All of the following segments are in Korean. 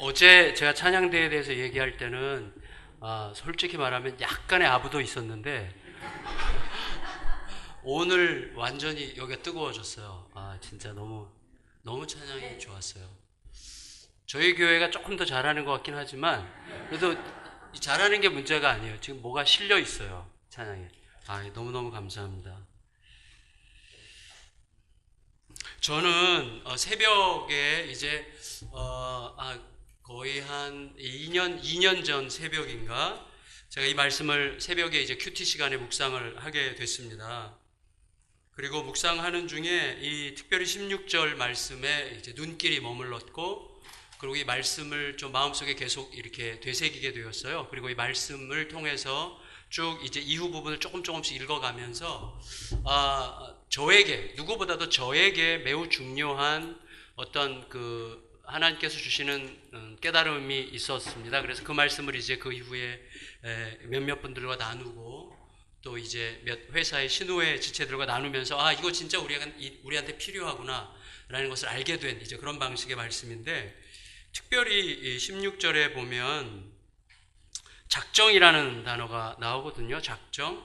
어제 제가 찬양대에 대해서 얘기할 때는 솔직히 말하면 약간의 아부도 있었는데 오늘 완전히 여기가 뜨거워졌어요. 진짜 너무 찬양이 좋았어요. 저희 교회가 조금 더 잘하는 것 같긴 하지만 그래도 잘하는 게 문제가 아니에요. 지금 뭐가 실려 있어요, 찬양에. 너무너무 감사합니다. 저는 새벽에 이제 거의 한 2년 전 새벽인가 제가 이 말씀을 새벽에 이제 큐티 시간에 묵상을 하게 됐습니다. 그리고 묵상하는 중에 이 특별히 16절 말씀에 이제 눈길이 머물렀고, 그리고 이 말씀을 좀 마음속에 계속 이렇게 되새기게 되었어요. 그리고 이 말씀을 통해서 쭉 이제 이후 부분을 조금씩 읽어가면서 저에게, 누구보다도 저에게 매우 중요한 어떤 하나님께서 주시는 깨달음이 있었습니다. 그래서 그 말씀을 이제 그 이후에 몇몇 분들과 나누고, 또 이제 몇 회사의 신우회 지체들과 나누면서 이거 진짜 우리한테 필요하구나 라는 것을 알게 된 이제 그런 방식의 말씀인데, 특별히 16절에 보면 작정이라는 단어가 나오거든요. 작정.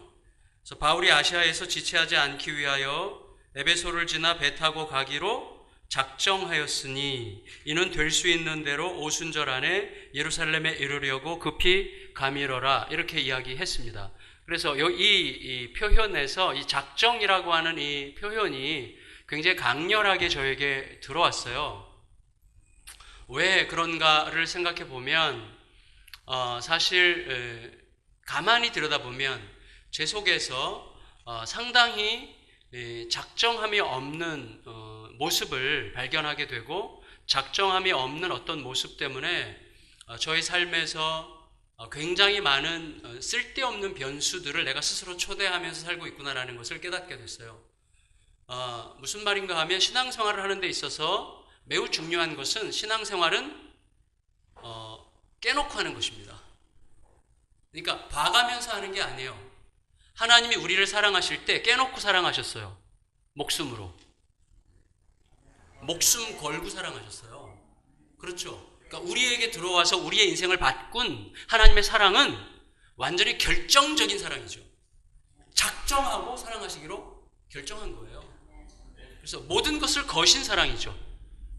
그래서 바울이 아시아에서 지체하지 않기 위하여 에베소를 지나 배 타고 가기로 작정하였으니 이는 될 수 있는 대로 오순절 안에 예루살렘에 이르려고 급히 가미러라, 이렇게 이야기했습니다. 그래서 이 표현에서 이 작정이라고 하는 이 표현이 굉장히 강렬하게 저에게 들어왔어요. 왜 그런가를 생각해 보면 사실 가만히 들여다보면 제 속에서 상당히 작정함이 없는 모습을 발견하게 되고, 작정함이 없는 어떤 모습 때문에 저의 삶에서 굉장히 많은 쓸데없는 변수들을 내가 스스로 초대하면서 살고 있구나라는 것을 깨닫게 됐어요. 무슨 말인가 하면 신앙생활을 하는 데 있어서 매우 중요한 것은, 신앙생활은 깨놓고 하는 것입니다. 그러니까 봐가면서 하는 게 아니에요. 하나님이 우리를 사랑하실 때 깨놓고 사랑하셨어요. 목숨으로. 목숨 걸고 사랑하셨어요. 그렇죠. 그러니까 우리에게 들어와서 우리의 인생을 바꾼 하나님의 사랑은 완전히 결정적인 사랑이죠. 작정하고 사랑하시기로 결정한 거예요. 그래서 모든 것을 거신 사랑이죠.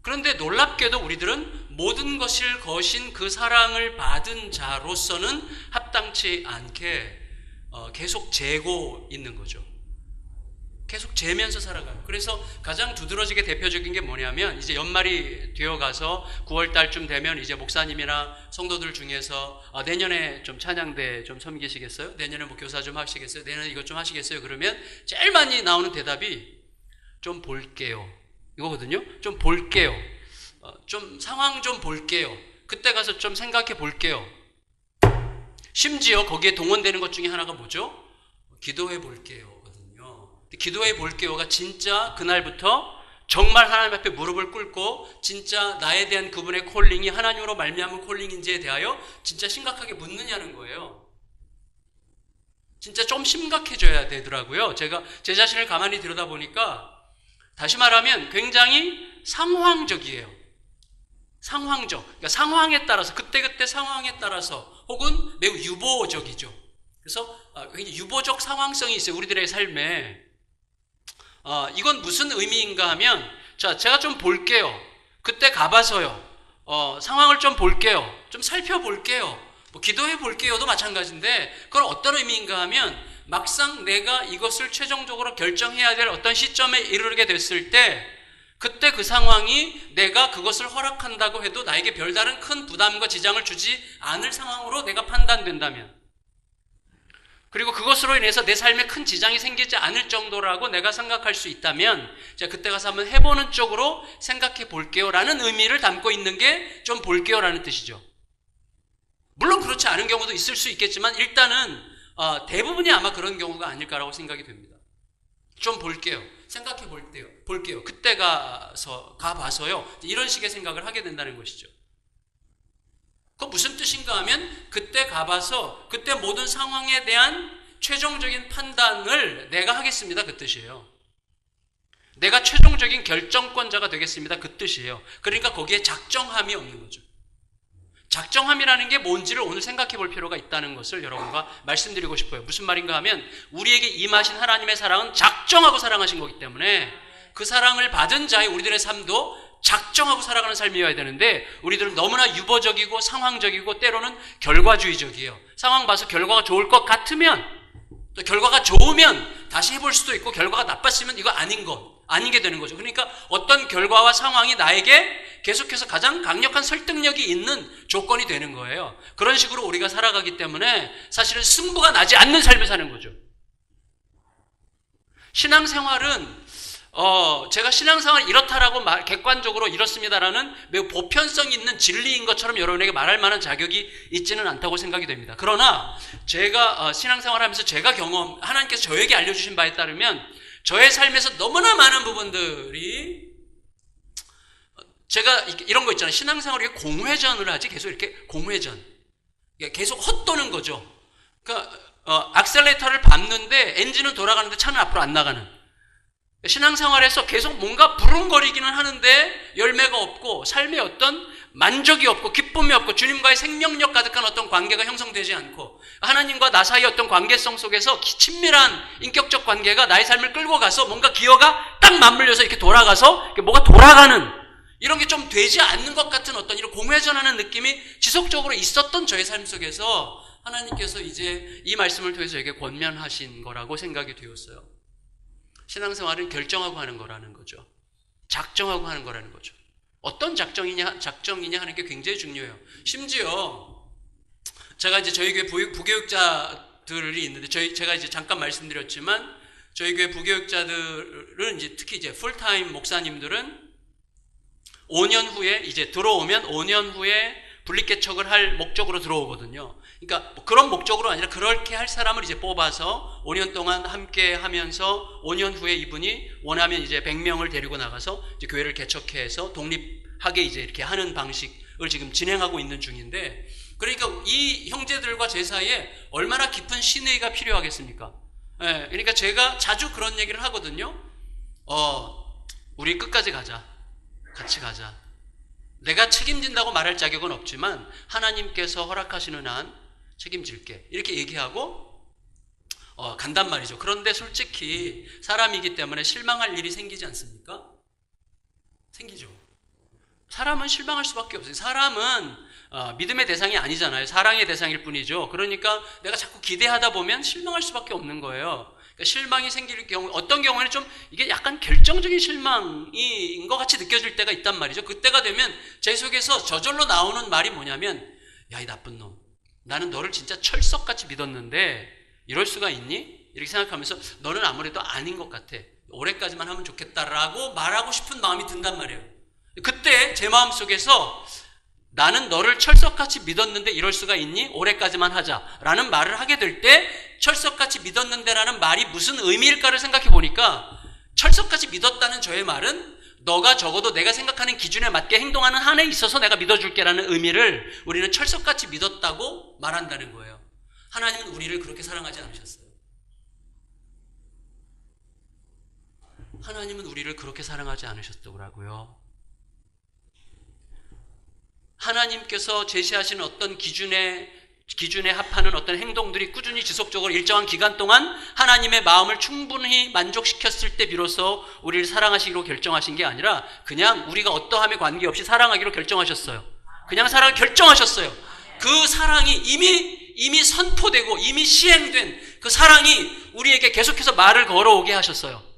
그런데 놀랍게도 우리들은 모든 것을 거신 그 사랑을 받은 자로서는 합당치 않게 계속 재고 있는 거죠. 계속 재면서 살아가요. 그래서 가장 두드러지게 대표적인 게 뭐냐면, 이제 연말이 되어가서 9월 달쯤 되면 이제 목사님이나 성도들 중에서 내년에 좀 찬양대 좀 섬기시겠어요? 내년에 뭐 교사 좀 하시겠어요? 내년에 이것 좀 하시겠어요? 그러면 제일 많이 나오는 대답이 좀 볼게요, 이거거든요. 좀 볼게요. 좀 상황 좀 볼게요. 그때 가서 좀 생각해 볼게요. 심지어 거기에 동원되는 것 중에 하나가 뭐죠? 기도해 볼게요. 기도해 볼게요가 진짜 그날부터 정말 하나님 앞에 무릎을 꿇고 진짜 나에 대한 그분의 콜링이 하나님으로 말미암은 콜링인지에 대하여 진짜 심각하게 묻느냐는 거예요. 진짜 좀 심각해져야 되더라고요. 제가 제 자신을 가만히 들여다보니까, 다시 말하면 굉장히 상황적이에요. 상황적. 그러니까 상황에 따라서, 그때그때 상황에 따라서, 혹은 매우 유보적이죠. 그래서 굉장히 유보적 상황성이 있어요, 우리들의 삶에. 이건 무슨 의미인가 하면, 제가 좀 볼게요. 그때 가봐서요. 상황을 좀 볼게요. 좀 살펴볼게요. 기도해 볼게요도 마찬가지인데, 그건 어떤 의미인가 하면, 막상 내가 이것을 최종적으로 결정해야 될 어떤 시점에 이르게 됐을 때, 그때 그 상황이 내가 그것을 허락한다고 해도 나에게 별다른 큰 부담과 지장을 주지 않을 상황으로 내가 판단된다면, 그리고 그것으로 인해서 내 삶에 큰 지장이 생기지 않을 정도라고 내가 생각할 수 있다면, 제가 그때 가서 한번 해보는 쪽으로 생각해 볼게요 라는 의미를 담고 있는 게 좀 볼게요 라는 뜻이죠. 물론 그렇지 않은 경우도 있을 수 있겠지만, 일단은 대부분이 아마 그런 경우가 아닐까라고 생각이 됩니다. 좀 볼게요. 생각해 볼게요. 그때 가봐서요. 이런 식의 생각을 하게 된다는 것이죠. 그건 무슨 뜻인가 하면, 그때 가봐서 그때 모든 상황에 대한 최종적인 판단을 내가 하겠습니다, 그 뜻이에요. 내가 최종적인 결정권자가 되겠습니다, 그 뜻이에요. 그러니까 거기에 작정함이 없는 거죠. 작정함이라는 게 뭔지를 오늘 생각해 볼 필요가 있다는 것을 여러분과 말씀드리고 싶어요. 무슨 말인가 하면 우리에게 임하신 하나님의 사랑은 작정하고 사랑하신 거기 때문에 그 사랑을 받은 자의 우리들의 삶도 작정하고 살아가는 삶이어야 되는데 우리들은 너무나 유보적이고 상황적이고 때로는 결과주의적이에요. 상황 봐서 결과가 좋을 것 같으면 또 결과가 좋으면 다시 해볼 수도 있고 결과가 나빴으면 이거 아닌 게 되는 거죠. 그러니까 어떤 결과와 상황이 나에게 계속해서 가장 강력한 설득력이 있는 조건이 되는 거예요. 그런 식으로 우리가 살아가기 때문에 사실은 승부가 나지 않는 삶을 사는 거죠. 신앙생활은 제가 신앙생활 이렇다라고 객관적으로 이렇습니다라는 매우 보편성 있는 진리인 것처럼 여러분에게 말할 만한 자격이 있지는 않다고 생각이 됩니다. 그러나 제가 신앙생활을 하면서 제가 하나님께서 저에게 알려주신 바에 따르면 저의 삶에서 너무나 많은 부분들이 제가 이런 거 있잖아요. 신앙생활이 공회전을 하지 계속 이렇게 공회전. 계속 헛도는 거죠. 그러니까 악셀레이터를 밟는데 엔진은 돌아가는데 차는 앞으로 안 나가는. 신앙생활에서 계속 뭔가 부릉거리기는 하는데 열매가 없고 삶에 어떤 만족이 없고 기쁨이 없고 주님과의 생명력 가득한 어떤 관계가 형성되지 않고 하나님과 나 사이의 어떤 관계성 속에서 친밀한 인격적 관계가 나의 삶을 끌고 가서 뭔가 기어가 딱 맞물려서 이렇게 돌아가서 뭐가 돌아가는 이런 게 좀 되지 않는 것 같은 어떤 이런 공회전하는 느낌이 지속적으로 있었던 저의 삶 속에서 하나님께서 이제 이 말씀을 통해서 저에게 권면하신 거라고 생각이 되었어요. 신앙생활은 결정하고 하는 거라는 거죠. 작정하고 하는 거라는 거죠. 어떤 작정이냐 하는 게 굉장히 중요해요. 심지어 제가 이제 저희 교회 부교육자들이 있는데 제가 이제 잠깐 말씀드렸지만 저희 교회 부교육자들은 이제 특히 이제 풀타임 목사님들은 5년 후에 이제 들어오면 5년 후에 분리개척을 할 목적으로 들어오거든요. 그러니까 그런 목적으로 아니라 그렇게 할 사람을 이제 뽑아서 5년 동안 함께 하면서 5년 후에 이분이 원하면 이제 100명을 데리고 나가서 이제 교회를 개척해서 독립하게 이제 이렇게 하는 방식을 지금 진행하고 있는 중인데 그러니까 이 형제들과 제 사이에 얼마나 깊은 신의가 필요하겠습니까? 예, 그러니까 제가 자주 그런 얘기를 하거든요. 우리 끝까지 가자. 같이 가자. 내가 책임진다고 말할 자격은 없지만 하나님께서 허락하시는 한 책임질게. 이렇게 얘기하고 간단 말이죠. 그런데 솔직히 사람이기 때문에 실망할 일이 생기지 않습니까? 생기죠. 사람은 실망할 수밖에 없어요. 사람은 믿음의 대상이 아니잖아요. 사랑의 대상일 뿐이죠. 그러니까 내가 자꾸 기대하다 보면 실망할 수밖에 없는 거예요. 그러니까 실망이 생길 경우, 어떤 경우에는 좀 이게 약간 결정적인 실망인 것 같이 느껴질 때가 있단 말이죠. 그때가 되면 제 속에서 저절로 나오는 말이 뭐냐면, 야, 이 나쁜 놈. 나는 너를 진짜 철석같이 믿었는데 이럴 수가 있니? 이렇게 생각하면서 너는 아무래도 아닌 것 같아. 올해까지만 하면 좋겠다라고 말하고 싶은 마음이 든단 말이에요. 그때 제 마음속에서 나는 너를 철석같이 믿었는데 이럴 수가 있니? 올해까지만 하자라는 말을 하게 될 때 철석같이 믿었는데라는 말이 무슨 의미일까를 생각해 보니까 철석같이 믿었다는 저의 말은 너가 적어도 내가 생각하는 기준에 맞게 행동하는 한에 있어서 내가 믿어줄게라는 의미를 우리는 철석같이 믿었다고 말한다는 거예요. 하나님은 우리를 그렇게 사랑하지 않으셨어요. 하나님은 우리를 그렇게 사랑하지 않으셨더라고요. 하나님께서 제시하시는 어떤 기준에 합하는 어떤 행동들이 꾸준히 지속적으로 일정한 기간 동안 하나님의 마음을 충분히 만족시켰을 때 비로소 우리를 사랑하시기로 결정하신 게 아니라 그냥 우리가 어떠함에 관계없이 사랑하기로 결정하셨어요. 그냥 사랑을 결정하셨어요. 그 사랑이 이미 선포되고 이미 시행된 그 사랑이 우리에게 계속해서 말을 걸어오게 하셨어요.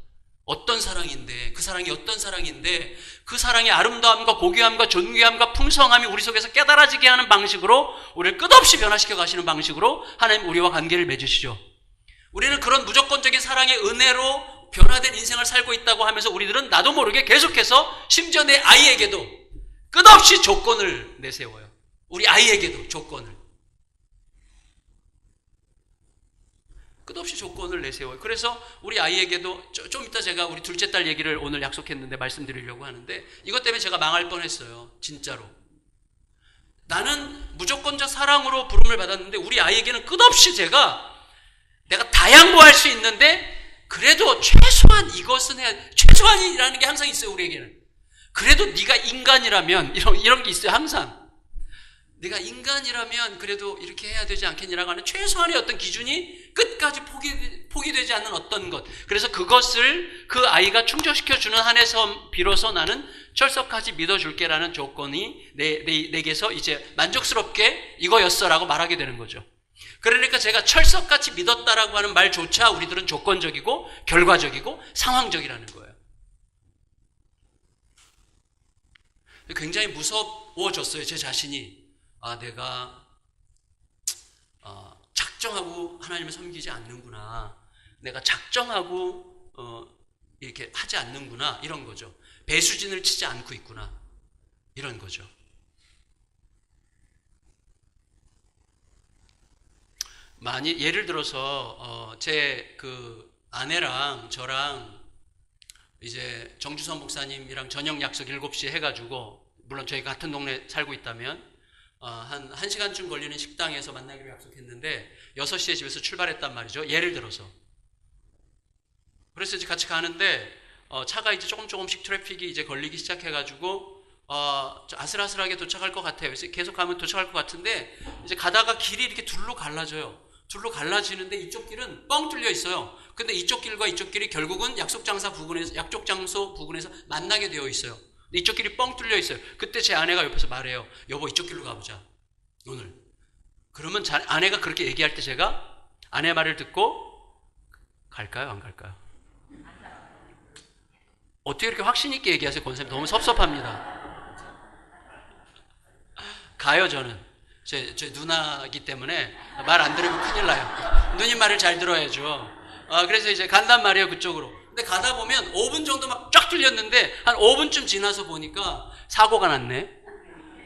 어떤 사랑인데, 그 사랑이 어떤 사랑인데, 그 사랑의 아름다움과 고귀함과 존귀함과 풍성함이 우리 속에서 깨달아지게 하는 방식으로 우리를 끝없이 변화시켜 가시는 방식으로 하나님 우리와 관계를 맺으시죠. 우리는 그런 무조건적인 사랑의 은혜로 변화된 인생을 살고 있다고 하면서 우리들은 나도 모르게 계속해서 심지어 내 아이에게도 끝없이 조건을 내세워요. 우리 아이에게도 조건을. 끝없이 조건을 내세워요. 그래서 우리 아이에게도 좀 이따 제가 우리 둘째 딸 얘기를 오늘 약속했는데 말씀드리려고 하는데 이것 때문에 제가 망할 뻔했어요. 진짜로. 나는 무조건적 사랑으로 부름을 받았는데 우리 아이에게는 끝없이 내가 다 양보할 수 있는데 그래도 최소한 이것은 해야 최소한이라는 게 항상 있어요. 우리에게는. 그래도 네가 인간이라면 이런 게 있어요. 항상. 내가 인간이라면 그래도 이렇게 해야 되지 않겠냐라고 하는 최소한의 어떤 기준이 끝까지 포기되지 않는 어떤 것. 그래서 그것을 그 아이가 충족시켜주는 한에서 비로소 나는 철석같이 믿어줄게라는 조건이 내게서 이제 만족스럽게 이거였어라고 말하게 되는 거죠. 그러니까 제가 철석같이 믿었다라고 하는 말조차 우리들은 조건적이고 결과적이고 상황적이라는 거예요. 굉장히 무서워졌어요. 제 자신이. 내가 작정하고 하나님을 섬기지 않는구나. 내가 작정하고 이렇게 하지 않는구나. 이런 거죠. 배수진을 치지 않고 있구나. 이런 거죠. 예를 들어서 제 그 아내랑 저랑 이제 정주선 목사님이랑 저녁 약속 7시에 해가지고, 물론 저희 같은 동네 살고 있다면 한 1시간쯤 걸리는 식당에서 만나기로 약속했는데 6시에 집에서 출발했단 말이죠. 예를 들어서. 그래서 이제 같이 가는데 차가 이제 조금씩 트래픽이 이제 걸리기 시작해가지고 아슬아슬하게 도착할 것 같아요. 그래서 계속 가면 도착할 것 같은데 이제 가다가 길이 이렇게 둘로 갈라져요. 둘로 갈라지는데 이쪽 길은 뻥 뚫려 있어요. 근데 이쪽 길과 이쪽 길이 결국은 약속 장소 부근에서 만나게 되어 있어요. 이쪽 길이 뻥 뚫려 있어요. 그때 제 아내가 옆에서 말해요. 여보, 이쪽 길로 가보자, 오늘. 그러면 아내가 그렇게 얘기할 때 제가 아내 말을 듣고 갈까요, 안 갈까요? 어떻게 이렇게 확신 있게 얘기하세요, 권사님? 너무 섭섭합니다. 가요, 저는. 제 누나기 때문에 말 안 들으면 큰일 나요. 누님 말을 잘 들어야죠. 그래서 이제 간단 말이에요, 그쪽으로. 근데 가다 보면 5분 정도 막 쫙 뚫렸는데 한 5분쯤 지나서 보니까 사고가 났네.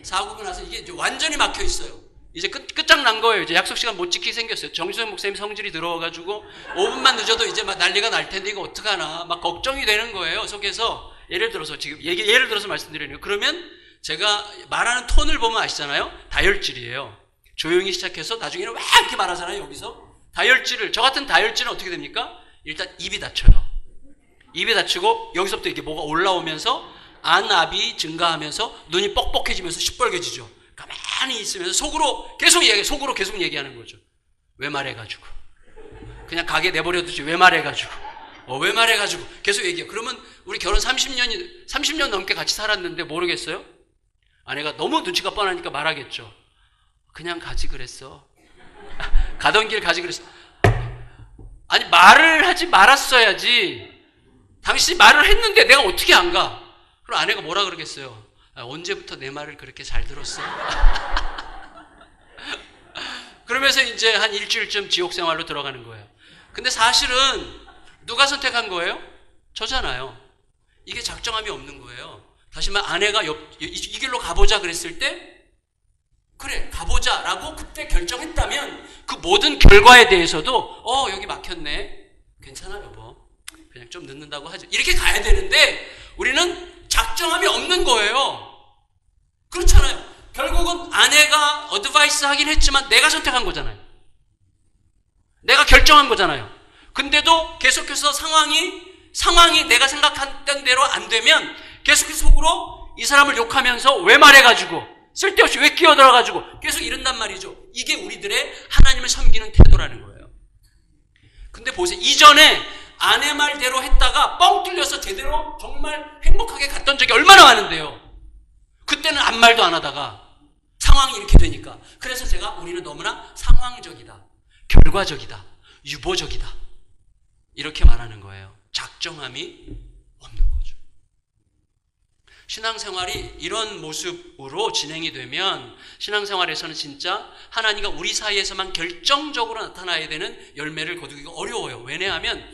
사고가 나서 이게 이제 완전히 막혀 있어요. 이제 끝장난 거예요. 이제 약속 시간 못 지키게 생겼어요. 정주선 목사님 성질이 들어와가지고 5분만 늦어도 이제 막 난리가 날 텐데 이거 어떡하나 막 걱정이 되는 거예요, 속에서. 예를 들어서 예를 들어서 말씀드리는 거예요. 그러면 제가 말하는 톤을 보면 아시잖아요. 다혈질이에요. 조용히 시작해서 나중에는 와 이렇게 말하잖아요, 여기서. 저 같은 다혈질은 어떻게 됩니까? 일단 입이 닫혀요. 입이 닫히고 여기서부터 이렇게 뭐가 올라오면서 안압이 증가하면서 눈이 뻑뻑해지면서 시뻘개지죠. 가만히 있으면서 속으로 계속 얘기하는 거죠. 왜 말해가지고. 그냥 가게 내버려두지. 왜 말해가지고. 왜 말해가지고. 계속 얘기해요. 그러면 우리 결혼 30년 넘게 같이 살았는데 모르겠어요? 아내가 너무 눈치가 뻔하니까 말하겠죠. 그냥 가지 그랬어. 가던 길 가지 그랬어. 아니, 말을 하지 말았어야지. 당신이 말을 했는데 내가 어떻게 안 가? 그럼 아내가 뭐라 그러겠어요? 언제부터 내 말을 그렇게 잘 들었어? 그러면서 이제 한 일주일쯤 지옥 생활로 들어가는 거예요. 근데 사실은 누가 선택한 거예요? 저잖아요. 이게 작정함이 없는 거예요. 다시 말해, 아내가 이 길로 가보자 그랬을 때 그래 가보자라고 그때 결정했다면 그 모든 결과에 대해서도 여기 막혔네, 괜찮아 여보, 그냥 좀 늦는다고 하죠, 이렇게 가야 되는데 우리는 작정함이 없는 거예요. 그렇잖아요. 결국은 아내가 어드바이스 하긴 했지만 내가 선택한 거잖아요. 내가 결정한 거잖아요. 근데도 계속해서 상황이 내가 생각한 대로 안 되면 계속해서 속으로 이 사람을 욕하면서 왜 말해가지고, 쓸데없이 왜 끼어들어가지고 계속 이런단 말이죠. 이게 우리들의 하나님을 섬기는 태도라는 거예요. 근데 보세요. 이전에 아내 말대로 했다가 뻥 뚫려서 제대로 정말 행복하게 갔던 적이 얼마나 많은데요. 그때는 아무 말도 안 하다가 상황이 이렇게 되니까. 그래서 우리는 너무나 상황적이다, 결과적이다, 유보적이다, 이렇게 말하는 거예요. 작정함이 없는 거죠. 신앙생활이 이런 모습으로 진행이 되면 신앙생활에서는 진짜 하나님과 우리 사이에서만 결정적으로 나타나야 되는 열매를 거두기가 어려워요. 왜냐하면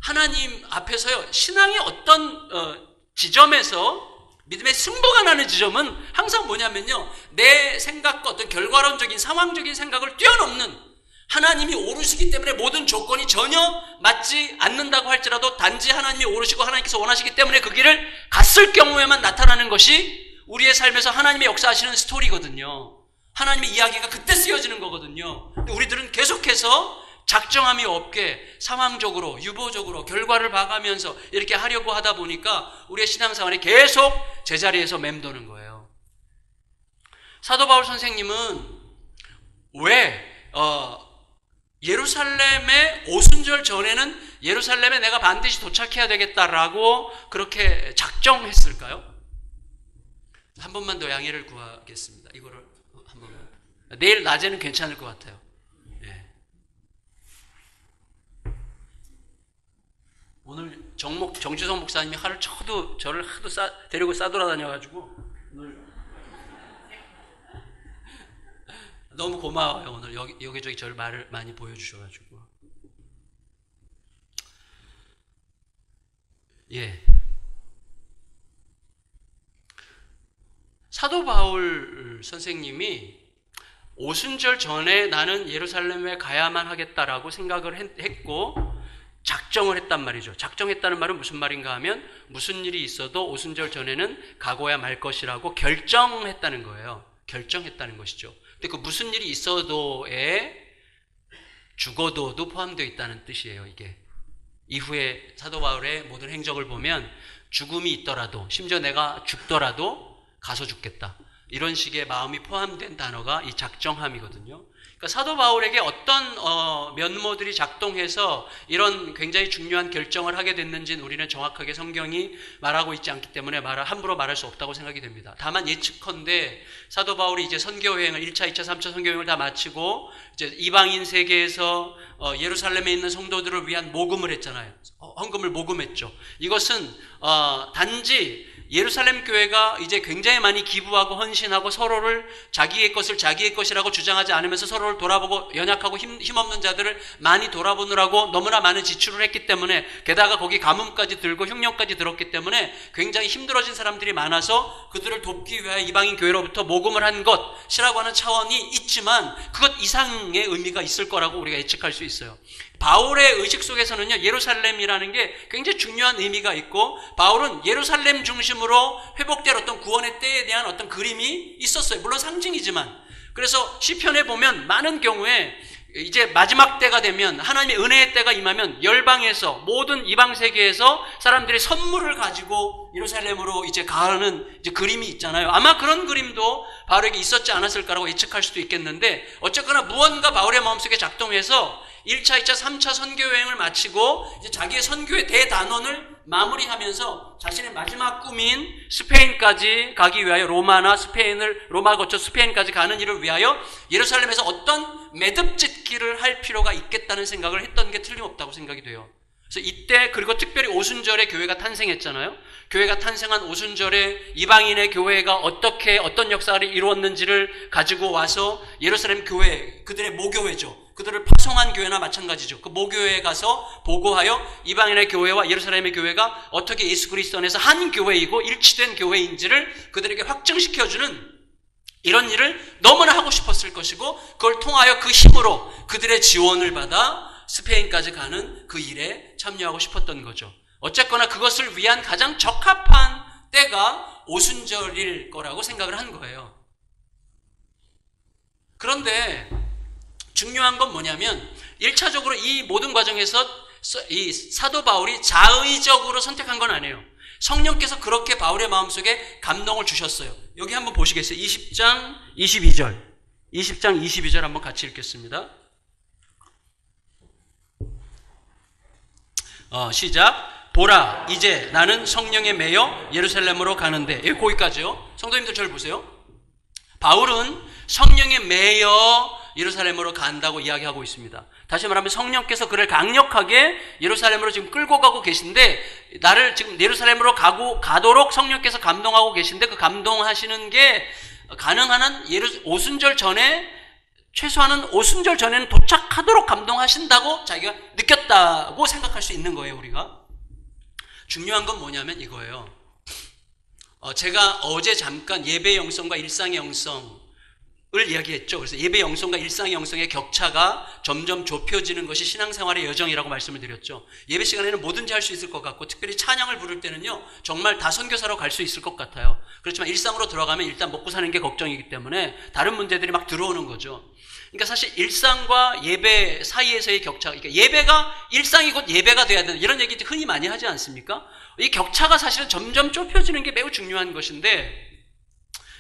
하나님 앞에서요, 신앙의 어떤 지점에서 믿음의 승부가 나는 지점은 항상 뭐냐면요, 내 생각과 어떤 결과론적인 상황적인 생각을 뛰어넘는, 하나님이 오르시기 때문에 모든 조건이 전혀 맞지 않는다고 할지라도 단지 하나님이 오르시고 하나님께서 원하시기 때문에 그 길을 갔을 경우에만 나타나는 것이 우리의 삶에서 하나님의 역사하시는 스토리거든요. 하나님의 이야기가 그때 쓰여지는 거거든요. 근데 우리들은 계속해서 작정함이 없게 상황적으로, 유보적으로 결과를 봐가면서 이렇게 하려고 하다 보니까 우리의 신앙생활이 계속 제자리에서 맴도는 거예요. 사도 바울 선생님은 왜 예루살렘의 오순절 전에는 예루살렘에 내가 반드시 도착해야 되겠다라고 그렇게 작정했을까요? 한 번만 더 양해를 구하겠습니다. 이거를 한 번만. 내일 낮에는 괜찮을 것 같아요. 예. 오늘 정주성 목사님이 저를 하도 데리고 싸돌아다녀가지고 오늘 너무 고마워요. 오늘 여기저기 저를 말을 많이 보여주셔가지고. 예. 사도 바울 선생님이 오순절 전에 나는 예루살렘에 가야만 하겠다라고 생각을 했고 작정을 했단 말이죠. 작정했다는 말은 무슨 말인가 하면 무슨 일이 있어도 오순절 전에는 가고야 말 것이라고 결정했다는 거예요. 결정했다는 것이죠. 근데 그 무슨 일이 있어도에 죽어도도 포함되어 있다는 뜻이에요. 이게 이후에 사도 바울의 모든 행적을 보면 죽음이 있더라도 심지어 내가 죽더라도 가서 죽겠다. 이런 식의 마음이 포함된 단어가 이 작정함이거든요. 그러니까 사도 바울에게 어떤 면모들이 작동해서 이런 굉장히 중요한 결정을 하게 됐는지는 우리는 정확하게 성경이 말하고 있지 않기 때문에 함부로 말할 수 없다고 생각이 됩니다. 다만 예측컨대 사도 바울이 이제 선교여행을 1차, 2차, 3차 선교여행을 다 마치고 이제 이방인 세계에서 예루살렘에 있는 성도들을 위한 모금을 했잖아요. 헌금을 모금했죠. 이것은 단지 예루살렘 교회가 이제 굉장히 많이 기부하고 헌신하고 서로를 자기의 것을 자기의 것이라고 주장하지 않으면서 서로를 돌아보고 연약하고 힘없는 자들을 많이 돌아보느라고 너무나 많은 지출을 했기 때문에 게다가 거기 가뭄까지 들고 흉년까지 들었기 때문에 굉장히 힘들어진 사람들이 많아서 그들을 돕기 위하여 이방인 교회로부터 모금을 한 것이라고 하는 차원이 있지만 그것 이상의 의미가 있을 거라고 우리가 예측할 수 있어요. 바울의 의식 속에서는요, 예루살렘이라는 게 굉장히 중요한 의미가 있고, 바울은 예루살렘 중심으로 회복될 어떤 구원의 때에 대한 어떤 그림이 있었어요. 물론 상징이지만. 그래서 시편에 보면 많은 경우에 이제 마지막 때가 되면 하나님의 은혜의 때가 임하면 열방에서 모든 이방 세계에서 사람들이 선물을 가지고 예루살렘으로 이제 가는 이제 그림이 있잖아요. 아마 그런 그림도 바울에게 있었지 않았을까라고 예측할 수도 있겠는데 어쨌거나 무언가 바울의 마음속에 작동해서 1차, 2차, 3차 선교 여행을 마치고 이제 자기의 선교의 대단원을 마무리하면서 자신의 마지막 꿈인 스페인까지 가기 위하여 로마 거쳐 스페인까지 가는 일을 위하여 예루살렘에서 어떤 매듭짓기를 할 필요가 있겠다는 생각을 했던 게 틀림없다고 생각이 돼요. 그래서 이때 그리고 특별히 오순절에 교회가 탄생했잖아요. 교회가 탄생한 오순절에 이방인의 교회가 어떤 역사를 이루었는지를 가지고 와서 예루살렘 교회, 그들의 모교회죠. 그들을 파송한 교회나 마찬가지죠. 그 모교회에 가서 보고하여 이방인의 교회와 예루살렘의 교회가 어떻게 예수 그리스도 안에서 한 교회이고 일치된 교회인지를 그들에게 확증시켜주는 이런 일을 너무나 하고 싶었을 것이고 그걸 통하여 그 힘으로 그들의 지원을 받아 스페인까지 가는 그 일에 참여하고 싶었던 거죠. 어쨌거나 그것을 위한 가장 적합한 때가 오순절일 거라고 생각을 한 거예요. 그런데 중요한 건 뭐냐면 1차적으로 이 모든 과정에서 이 사도 바울이 자의적으로 선택한 건 아니에요. 성령께서 그렇게 바울의 마음속에 감동을 주셨어요. 여기 한번 보시겠어요? 20장 22절. 20장 22절 한번 같이 읽겠습니다. 시작. 보라, 이제 나는 성령에 매여 예루살렘으로 가는데. 거기까지요. 성도님들 저를 보세요. 바울은 성령에 매여 예루살렘으로 간다고 이야기하고 있습니다. 다시 말하면 성령께서 그를 강력하게 예루살렘으로 지금 끌고 가고 계신데 나를 지금 예루살렘으로 가도록 성령께서 감동하고 계신데 그 감동하시는 게 가능한 한 오순절 전에 최소한은 오순절 전에는 도착하도록 감동하신다고 자기가 느꼈다고 생각할 수 있는 거예요. 우리가 중요한 건 뭐냐면 이거예요. 제가 어제 잠깐 예배 영성과 일상의 영성을 이야기했죠. 그래서 예배 영성과 일상의 영성의 격차가 점점 좁혀지는 것이 신앙생활의 여정이라고 말씀을 드렸죠. 예배 시간에는 뭐든지 할 수 있을 것 같고 특별히 찬양을 부를 때는요 정말 다 선교사로 갈 수 있을 것 같아요. 그렇지만 일상으로 들어가면 일단 먹고 사는 게 걱정이기 때문에 다른 문제들이 막 들어오는 거죠. 그러니까 사실 일상과 예배 사이에서의 격차, 그러니까 예배가 일상이 곧 예배가 돼야 되는 이런 얘기 흔히 많이 하지 않습니까? 이 격차가 사실은 점점 좁혀지는 게 매우 중요한 것인데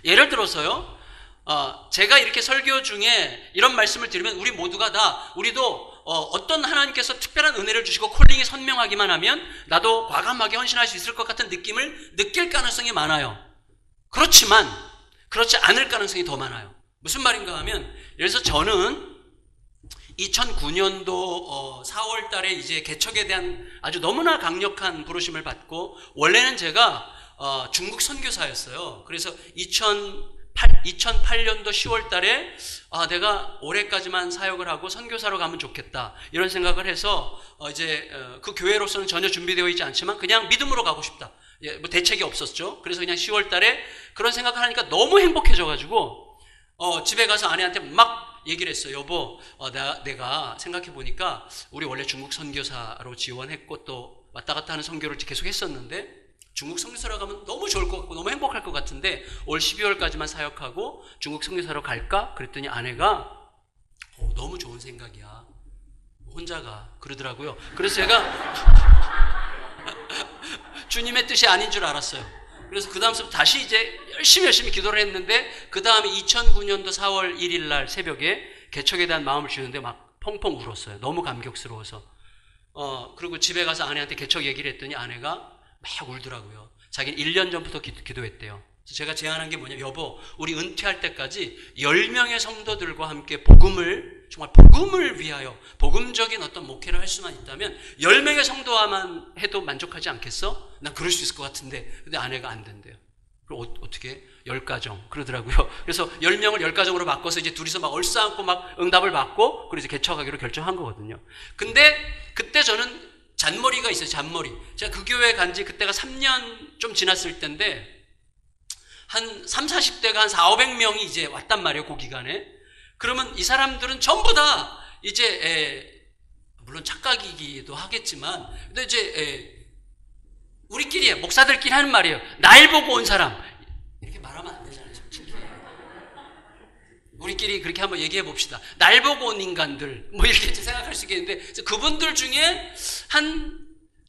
예를 들어서요 제가 이렇게 설교 중에 이런 말씀을 드리면 우리 모두가 우리도 어떤 하나님께서 특별한 은혜를 주시고 콜링이 선명하기만 하면 나도 과감하게 헌신할 수 있을 것 같은 느낌을 느낄 가능성이 많아요. 그렇지만 그렇지 않을 가능성이 더 많아요. 무슨 말인가 하면, 예를 들어서 저는 2009년도 4월 달에 이제 개척에 대한 아주 너무나 강력한 부르심을 받고, 원래는 제가 중국 선교사였어요. 그래서 2008년도 10월 달에 내가 올해까지만 사역을 하고 선교사로 가면 좋겠다, 이런 생각을 해서 이제 그 교회로서는 전혀 준비되어 있지 않지만 그냥 믿음으로 가고 싶다. 뭐 대책이 없었죠. 그래서 그냥 10월 달에 그런 생각을 하니까 너무 행복해져가지고 집에 가서 아내한테 막 얘기를 했어요. 여보, 내가 생각해보니까 우리 원래 중국 선교사로 지원했고 또 왔다 갔다 하는 선교를 계속 했었는데 중국 선교사로 가면 너무 좋을 것 같고 너무 행복할 것 같은데 올 12월까지만 사역하고 중국 선교사로 갈까? 그랬더니 아내가 너무 좋은 생각이야, 혼자 가, 그러더라고요. 그래서 제가 주님의 뜻이 아닌 줄 알았어요. 그래서 그 다음부터 다시 이제 열심히 기도를 했는데, 그 다음에 2009년도 4월 1일 날 새벽에 개척에 대한 마음을 주는데 막 펑펑 울었어요. 너무 감격스러워서. 그리고 집에 가서 아내한테 개척 얘기를 했더니 아내가 막 울더라고요. 자기는 1년 전부터 기도했대요. 그래서 제가 제안한 게 뭐냐, 여보, 우리 은퇴할 때까지 10명의 성도들과 함께 정말 복음을 위하여 복음적인 어떤 목회를 할 수만 있다면 10명의 성도와만 해도 만족하지 않겠어? 난 그럴 수 있을 것 같은데. 근데 아내가 안 된대요. 그럼 어떻게? 10가정 그러더라고요. 그래서 10명을 10가정으로 바꿔서 이제 둘이서 막 얼싸안고 막 응답을 받고, 그리고 이제 개척하기로 결정한 거거든요. 근데 그때 저는 잔머리가 있어요. 잔머리. 제가 그 교회에 간지 그때가 3년 좀 지났을 때인데 한 30, 40대가 한 400~500명이 이제 왔단 말이에요. 그 기간에. 그러면 이 사람들은 전부 다 이제 물론 착각이기도 하겠지만, 근데 이제 우리끼리, 목사들끼리 하는 말이에요. 날 보고 온 사람. 이렇게 말하면 안 되잖아요, 솔직히. 우리끼리 그렇게 한번 얘기해 봅시다. 날 보고 온 인간들, 뭐 이렇게 생각할 수 있겠는데, 그분들 중에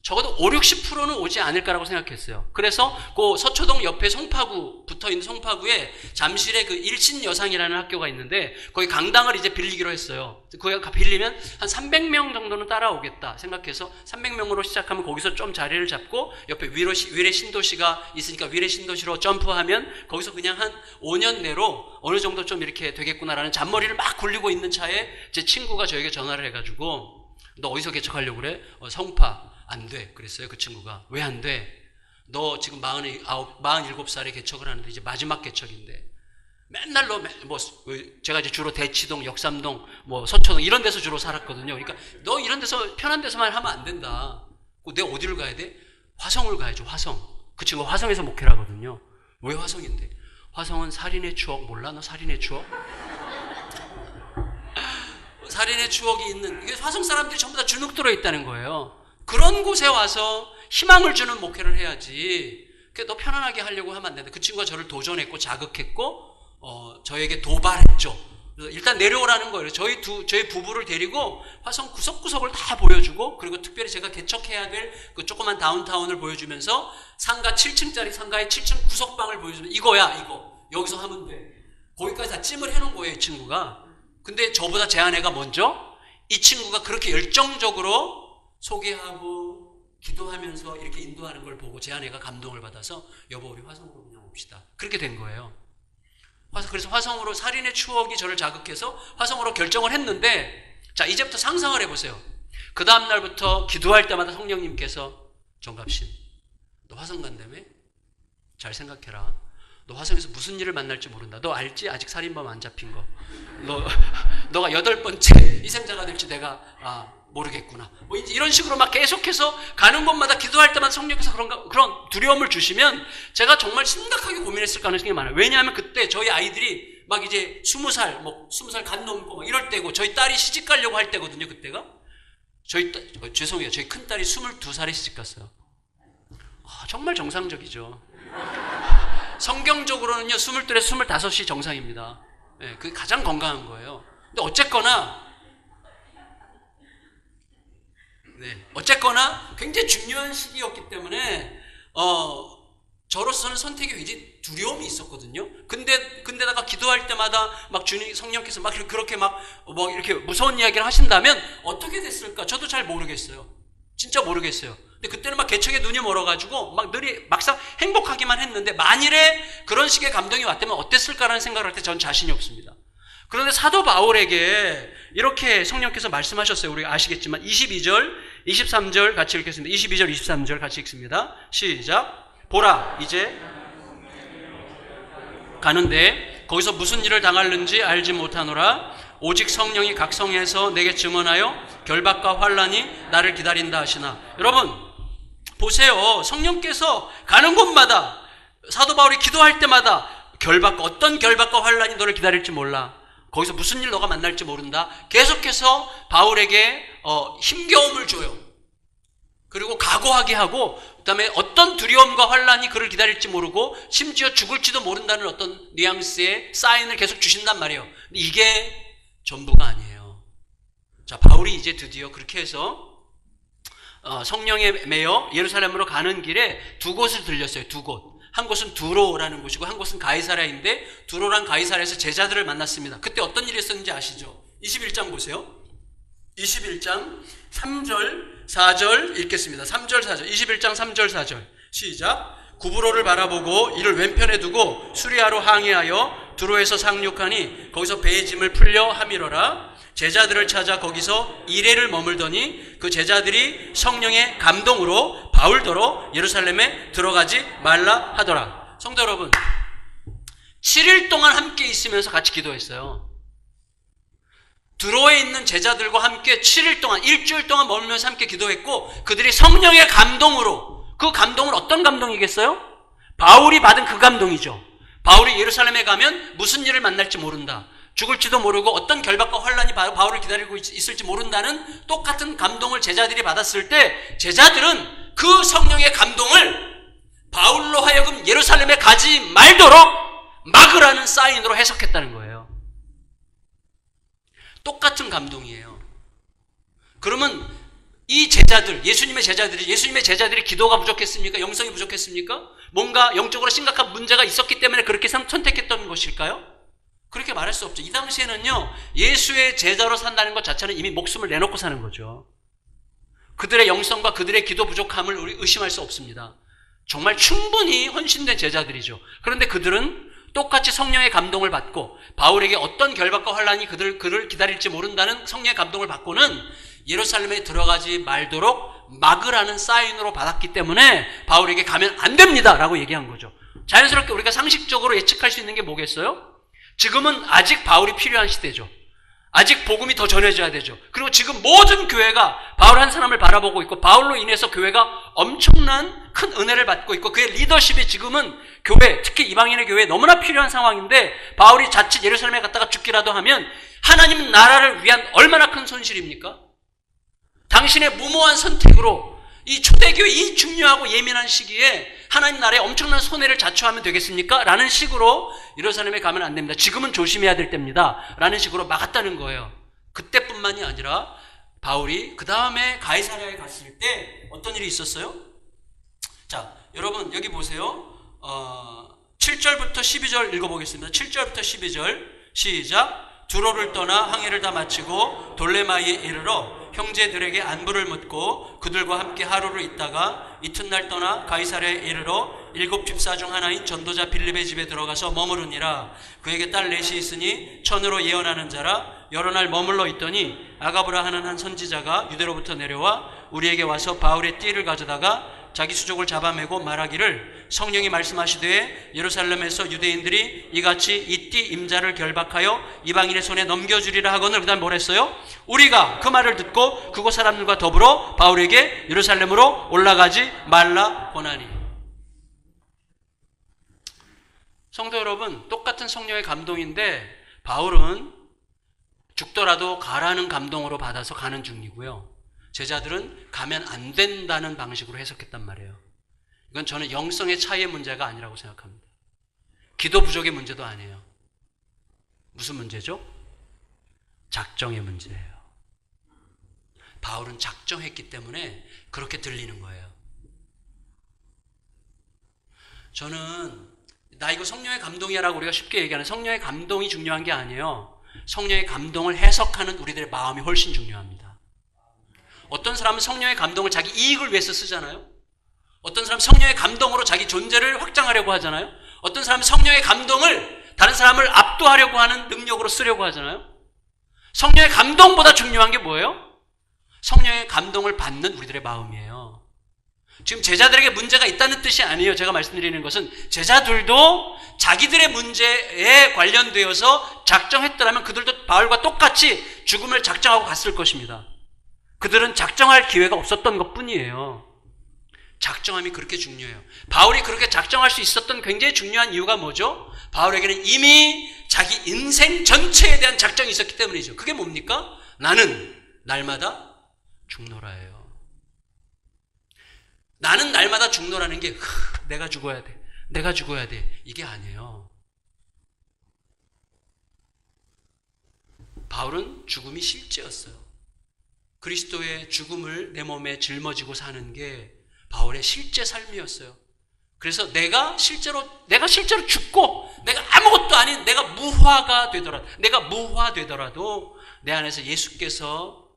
적어도 50~60%는 오지 않을까라고 생각했어요. 그래서 그 서초동 옆에 붙어있는 송파구에 잠실에 그 일신여상이라는 학교가 있는데 거기 강당을 이제 빌리기로 했어요. 거기 빌리면 한 300명 정도는 따라오겠다 생각해서 300명으로 시작하면 거기서 좀 자리를 잡고 옆에 위례 신도시가 있으니까 위례 신도시로 점프하면 거기서 그냥 한 5년 내로 어느 정도 좀 이렇게 되겠구나라는 잔머리를 막 굴리고 있는 차에 제 친구가 저에게 전화를 해가지고, 너 어디서 개척하려고 그래? 성파. 안 돼. 그랬어요. 그 친구가. 왜 안 돼? 너 지금 47살에 개척을 하는데 이제 마지막 개척인데 맨날 제가 이제 주로 대치동, 역삼동, 서초동 이런 데서 주로 살았거든요. 그러니까 너 이런 데서 편한 데서만 하면 안 된다. 내가 어디를 가야 돼? 화성을 가야죠. 화성. 그 친구가 화성에서 목회를 하거든요. 왜 화성인데? 화성은 살인의 추억 몰라? 너 살인의 추억? 살인의 추억이 있는, 이게 화성 사람들이 전부 다 주눅 들어 있다는 거예요. 그런 곳에 와서 희망을 주는 목회를 해야지. 너 편안하게 하려고 하면 안 된다. 그 친구가 저를 도전했고 자극했고 저에게 도발했죠. 그래서 일단 내려오라는 거예요. 저희 부부를 데리고 화성 구석구석을 다 보여주고, 그리고 특별히 제가 개척해야 될 그 조그만 다운타운을 보여주면서 상가 7층짜리 상가의 7층 구석방을 보여주면 이거야, 이거. 여기서 하면 돼. 거기까지 다 찜을 해놓은 거예요, 이 친구가. 근데 저보다 제 아내가 먼저 이 친구가 그렇게 열정적으로 소개하고 기도하면서 이렇게 인도하는 걸 보고 제 아내가 감동을 받아서 여보, 우리 화성으로 그냥 옵시다. 그렇게 된 거예요. 그래서 화성으로, 살인의 추억이 저를 자극해서 화성으로 결정을 했는데, 자, 이제부터 상상을 해보세요. 그 다음날부터 기도할 때마다 성령님께서, 정갑신, 너 화성 간다며? 잘 생각해라. 너 화성에서 무슨 일을 만날지 모른다. 너 알지? 아직 살인범 안 잡힌 거. 너가 8번째 희생자가 될지 내가 모르겠구나. 이런 식으로 막 계속해서 가는 곳마다 기도할 때마다 성령께서 그런 두려움을 주시면 제가 정말 심각하게 고민했을 가능성이 많아요. 왜냐하면 그때 저희 아이들이 막 이제 20살, 20살 간 넘고 막 이럴 때고, 저희 딸이 시집 가려고 할 때거든요, 그때가. 죄송해요. 저희 큰딸이 22살에 시집 갔어요. 정말 정상적이죠. 성경적으로는요, 22에서 25이 정상입니다. 네, 그게 가장 건강한 거예요. 근데 어쨌거나 굉장히 중요한 시기였기 때문에 저로서는 선택에 굉장히 두려움이 있었거든요. 근데다가 기도할 때마다 막 주님, 성령께서 막 그렇게 뭐 이렇게 무서운 이야기를 하신다면 어떻게 됐을까? 저도 잘 모르겠어요. 진짜 모르겠어요. 근데 그때는 막 개척에 눈이 멀어가지고 막 늘이 막상 행복하기만 했는데 만일에 그런 식의 감동이 왔다면 어땠을까라는 생각을 할 때 전 자신이 없습니다. 그런데 사도 바울에게 이렇게 성령께서 말씀하셨어요. 우리가 아시겠지만 22절, 23절 같이 읽겠습니다. 22절, 23절 같이 읽습니다. 시작. 보라, 이제 가는데 거기서 무슨 일을 당할는지 알지 못하노라. 오직 성령이 각 성에서 내게 증언하여 결박과 환난이 나를 기다린다 하시나. 여러분 보세요. 성령께서 가는 곳마다 사도 바울이 기도할 때마다 어떤 결박과 환난이 너를 기다릴지 몰라. 거기서 무슨 일 너가 만날지 모른다. 계속해서 바울에게 힘겨움을 줘요. 그리고 각오하게 하고 그다음에 어떤 두려움과 환난이 그를 기다릴지 모르고 심지어 죽을지도 모른다는 어떤 뉘앙스의 사인을 계속 주신단 말이에요. 근데 이게 전부가 아니에요. 자, 바울이 이제 드디어 그렇게 해서 성령에 매여 예루살렘으로 가는 길에 두 곳을 들렸어요. 두 곳. 한 곳은 두로라는 곳이고 한 곳은 가이사랴인데 두로랑 가이사랴에서 제자들을 만났습니다. 그때 어떤 일이 있었는지 아시죠? 21장 보세요. 21장 3절 4절 읽겠습니다. 3절 4절 21장 3절 4절 시작. 구브로를 바라보고 이를 왼편에 두고 수리아로 항해하여 두로에서 상륙하니 거기서 배의 짐을 풀려 하미러라. 제자들을 찾아 거기서 이레를 머물더니 그 제자들이 성령의 감동으로 바울더러 예루살렘에 들어가지 말라 하더라. 성도 여러분, 7일 동안 함께 있으면서 같이 기도했어요. 두로에 있는 제자들과 함께 7일 동안, 일주일 동안 머물면서 함께 기도했고 그들이 성령의 감동으로, 그 감동은 어떤 감동이겠어요? 바울이 받은 그 감동이죠. 바울이 예루살렘에 가면 무슨 일을 만날지 모른다. 죽을지도 모르고 어떤 결박과 환난이 바울을 기다리고 있을지 모른다는 똑같은 감동을 제자들이 받았을 때 제자들은 그 성령의 감동을 바울로 하여금 예루살렘에 가지 말도록 막으라는 사인으로 해석했다는 거예요. 똑같은 감동이에요. 그러면 이 제자들, 예수님의 제자들이 기도가 부족했습니까? 영성이 부족했습니까? 뭔가 영적으로 심각한 문제가 있었기 때문에 그렇게 선택했던 것일까요? 그렇게 말할 수 없죠. 이 당시에는요, 예수의 제자로 산다는 것 자체는 이미 목숨을 내놓고 사는 거죠. 그들의 영성과 그들의 기도 부족함을 우리 의심할 수 없습니다. 정말 충분히 헌신된 제자들이죠. 그런데 그들은 똑같이 성령의 감동을 받고 바울에게 어떤 결박과 환난이 그를 기다릴지 모른다는 성령의 감동을 받고는 예루살렘에 들어가지 말도록 막으라는 사인으로 받았기 때문에 바울에게 가면 안 됩니다 라고 얘기한 거죠. 자연스럽게 우리가 상식적으로 예측할 수 있는 게 뭐겠어요? 지금은 아직 바울이 필요한 시대죠. 아직 복음이 더 전해져야 되죠. 그리고 지금 모든 교회가 바울 한 사람을 바라보고 있고 바울로 인해서 교회가 엄청난 큰 은혜를 받고 있고 그의 리더십이 지금은 교회, 특히 이방인의 교회에 너무나 필요한 상황인데 바울이 자칫 예루살렘에 갔다가 죽기라도 하면 하나님 나라를 위한 얼마나 큰 손실입니까? 당신의 무모한 선택으로 이 초대교회 이 중요하고 예민한 시기에 하나님 나라에 엄청난 손해를 자초하면 되겠습니까? 라는 식으로 예루살렘에 가면 안 됩니다. 지금은 조심해야 될 때입니다. 라는 식으로 막았다는 거예요. 그때뿐만이 아니라 바울이 그 다음에 가이사랴에 갔을 때 어떤 일이 있었어요? 자, 여러분 여기 보세요. 7절부터 12절 읽어보겠습니다. 7절부터 12절 시작. 두로를 떠나 항해를 다 마치고 돌레마이에 이르러 형제들에게 안부를 묻고 그들과 함께 하루를 있다가 이튿날 떠나 가이사랴에 이르러 7 집사 중 하나인 전도자 빌립의 집에 들어가서 머무르니라. 그에게 딸 넷이 있으니 천으로 예언하는 자라. 여러 날 머물러 있더니 아가브라 하는 한 선지자가 유대로부터 내려와 우리에게 와서 바울의 띠를 가져다가 자기 수족을 잡아매고 말하기를 성령이 말씀하시되 예루살렘에서 유대인들이 이같이 이 띠 임자를 결박하여 이방인의 손에 넘겨주리라 하거늘. 그 다음에 뭘 했어요? 우리가 그 말을 듣고 그곳 사람들과 더불어 바울에게 예루살렘으로 올라가지 말라 권하니. 성도 여러분, 똑같은 성령의 감동인데 바울은 죽더라도 가라는 감동으로 받아서 가는 중이고요. 제자들은 가면 안 된다는 방식으로 해석했단 말이에요. 이건 저는 영성의 차이의 문제가 아니라고 생각합니다. 기도 부족의 문제도 아니에요. 무슨 문제죠? 작정의 문제예요. 바울은 작정했기 때문에 그렇게 들리는 거예요. 저는 나 이거 성령의 감동이야라고 우리가 쉽게 얘기하는 성령의 감동이 중요한 게 아니에요. 성령의 감동을 해석하는 우리들의 마음이 훨씬 중요합니다. 어떤 사람은 성령의 감동을 자기 이익을 위해서 쓰잖아요. 어떤 사람은 성령의 감동으로 자기 존재를 확장하려고 하잖아요. 어떤 사람은 성령의 감동을 다른 사람을 압도하려고 하는 능력으로 쓰려고 하잖아요. 성령의 감동보다 중요한 게 뭐예요? 성령의 감동을 받는 우리들의 마음이에요. 지금 제자들에게 문제가 있다는 뜻이 아니에요. 제가 말씀드리는 것은 제자들도 자기들의 문제에 관련되어서 작정했더라면 그들도 바울과 똑같이 죽음을 작정하고 갔을 것입니다. 그들은 작정할 기회가 없었던 것뿐이에요. 작정함이 그렇게 중요해요. 바울이 그렇게 작정할 수 있었던 굉장히 중요한 이유가 뭐죠? 바울에게는 이미 자기 인생 전체에 대한 작정이 있었기 때문이죠. 그게 뭡니까? 나는 날마다 죽노라예요. 나는 날마다 죽노라는 게 내가 죽어야 돼. 내가 죽어야 돼. 이게 아니에요. 바울은 죽음이 실제였어요. 그리스도의 죽음을 내 몸에 짊어지고 사는 게 바울의 실제 삶이었어요. 그래서 내가 실제로 죽고 내가 아무것도 아닌 내가 무화되더라도 내 안에서 예수께서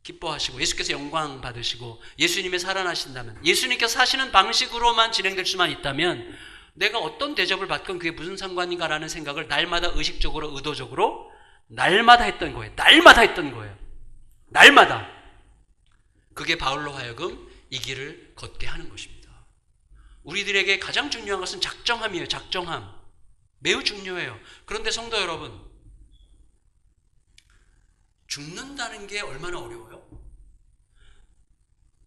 기뻐하시고 예수께서 영광 받으시고 예수님이 살아나신다면 예수님께서 사시는 방식으로만 진행될 수만 있다면 내가 어떤 대접을 받건 그게 무슨 상관인가라는 생각을 날마다 의식적으로 의도적으로 날마다 했던 거예요. 날마다. 그게 바울로 하여금 이 길을 걷게 하는 것입니다. 우리들에게 가장 중요한 것은 작정함이에요. 작정함. 매우 중요해요. 그런데 성도 여러분, 죽는다는 게 얼마나 어려워요?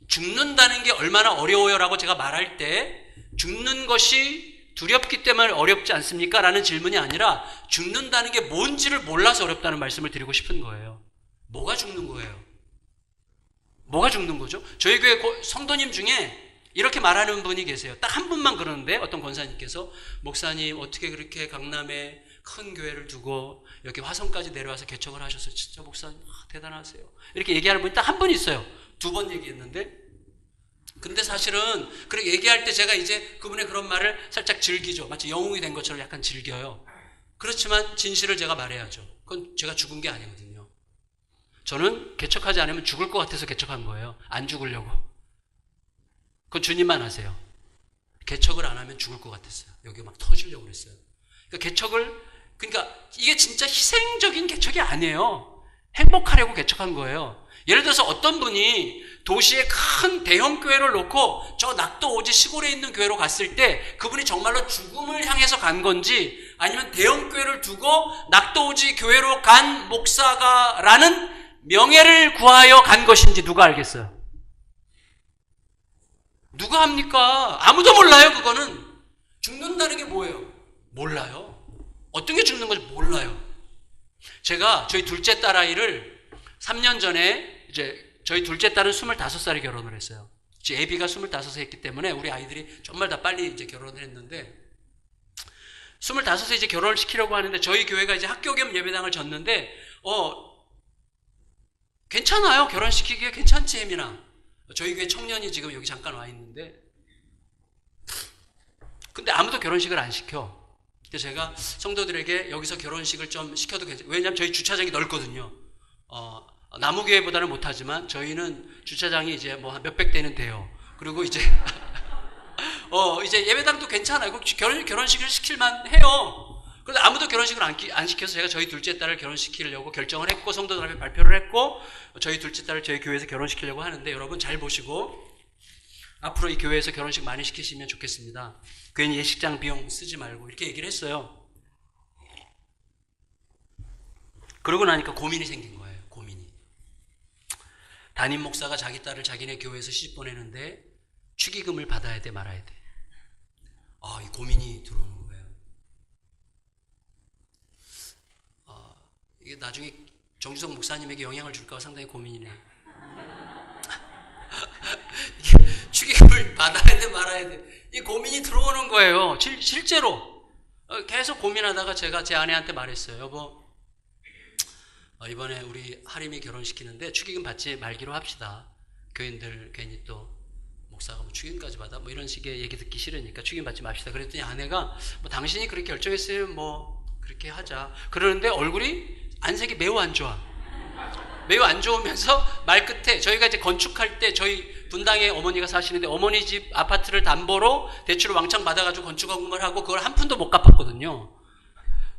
죽는다는 게 얼마나 어려워요라고 제가 말할 때 죽는 것이 두렵기 때문에 어렵지 않습니까? 라는 질문이 아니라 죽는다는 게 뭔지를 몰라서 어렵다는 말씀을 드리고 싶은 거예요. 뭐가 죽는 거예요? 뭐가 죽는 거죠? 저희 교회 성도님 중에 이렇게 말하는 분이 계세요. 딱 한 분만 그러는데 어떤 권사님께서 목사님 어떻게 그렇게 강남에 큰 교회를 두고 여기 화성까지 내려와서 개척을 하셨어요. 진짜 목사님 대단하세요. 이렇게 얘기하는 분이 딱 한 분 있어요. 2번 얘기했는데 근데 사실은 그렇게 얘기할 때 제가 이제 그분의 그런 말을 살짝 즐기죠. 마치 영웅이 된 것처럼 약간 즐겨요. 그렇지만 진실을 제가 말해야죠. 그건 제가 죽은 게 아니거든요. 저는 개척하지 않으면 죽을 것 같아서 개척한 거예요. 안 죽으려고. 그건 주님만 아세요. 개척을 안 하면 죽을 것 같았어요. 여기 막 터지려고 그랬어요. 그러니까 이게 진짜 희생적인 개척이 아니에요. 행복하려고 개척한 거예요. 예를 들어서 어떤 분이 도시에 큰 대형 교회를 놓고 저 낙도 오지 시골에 있는 교회로 갔을 때 그분이 정말로 죽음을 향해서 간 건지 아니면 대형 교회를 두고 낙도 오지 교회로 간 목사가라는 명예를 구하여 간 것인지 누가 알겠어요? 누가 합니까? 아무도 몰라요. 그거는. 죽는다는 게 뭐예요? 몰라요. 어떤 게 죽는 건지 몰라요. 제가 저희 둘째 딸 아이를 3년 전에 이제 저희 둘째 딸은 25살에 결혼을 했어요. 이제 애비가 25세 했기 때문에 우리 아이들이 정말 다 빨리 이제 결혼을 했는데 25세 이제 결혼을 시키려고 하는데 저희 교회가 이제 학교 겸 예배당을 졌는데 괜찮아요. 결혼시키기에 괜찮지 혜민아. 저희 교회 청년이 지금 여기 잠깐 와 있는데 근데 아무도 결혼식을 안 시켜. 그래서 제가 성도들에게 여기서 결혼식을 좀 시켜도 괜찮아요. 왜냐하면 저희 주차장이 넓거든요. 나무교회보다는 못하지만 저희는 주차장이 이제 뭐 한 몇백 대는 돼요. 그리고 이제 이제 예배당도 괜찮아요. 결혼식을 시킬만 해요. 그런데 아무도 결혼식을 안 시켜서 제가 저희 둘째 딸을 결혼시키려고 결정을 했고 성도들 앞에 발표를 했고 저희 둘째 딸을 저희 교회에서 결혼시키려고 하는데 여러분 잘 보시고 앞으로 이 교회에서 결혼식 많이 시키시면 좋겠습니다. 괜히 예식장 비용 쓰지 말고 이렇게 얘기를 했어요. 그러고 나니까 고민이 생긴 거예요. 고민이. 담임 목사가 자기 딸을 자기네 교회에서 시집 보내는데 축의금을 받아야 돼 말아야 돼. 이 고민이 들어오는 거예요. 이게 나중에 정주성 목사님에게 영향을 줄까 상당히 고민이네요. 축의금을 받아야 돼 말아야 돼. 이 고민이 들어오는 거예요. 실제로 계속 고민하다가 제가 제 아내한테 말했어요. 여보, 이번에 우리 하림이 결혼시키는데 축의금 받지 말기로 합시다. 교인들 괜히 또 목사가 뭐 축임까지 받아? 뭐 이런 식의 얘기 듣기 싫으니까 축임 받지 맙시다. 그랬더니 아내가 뭐 당신이 그렇게 결정했으면 뭐 그렇게 하자. 그러는데 얼굴이 안색이 매우 안 좋아. 매우 안 좋으면서 말 끝에 저희가 이제 건축할 때 저희 분당에 어머니가 사시는데 어머니 집 아파트를 담보로 대출을 왕창 받아가지고 건축원금을 하고 그걸 한 푼도 못 갚았거든요.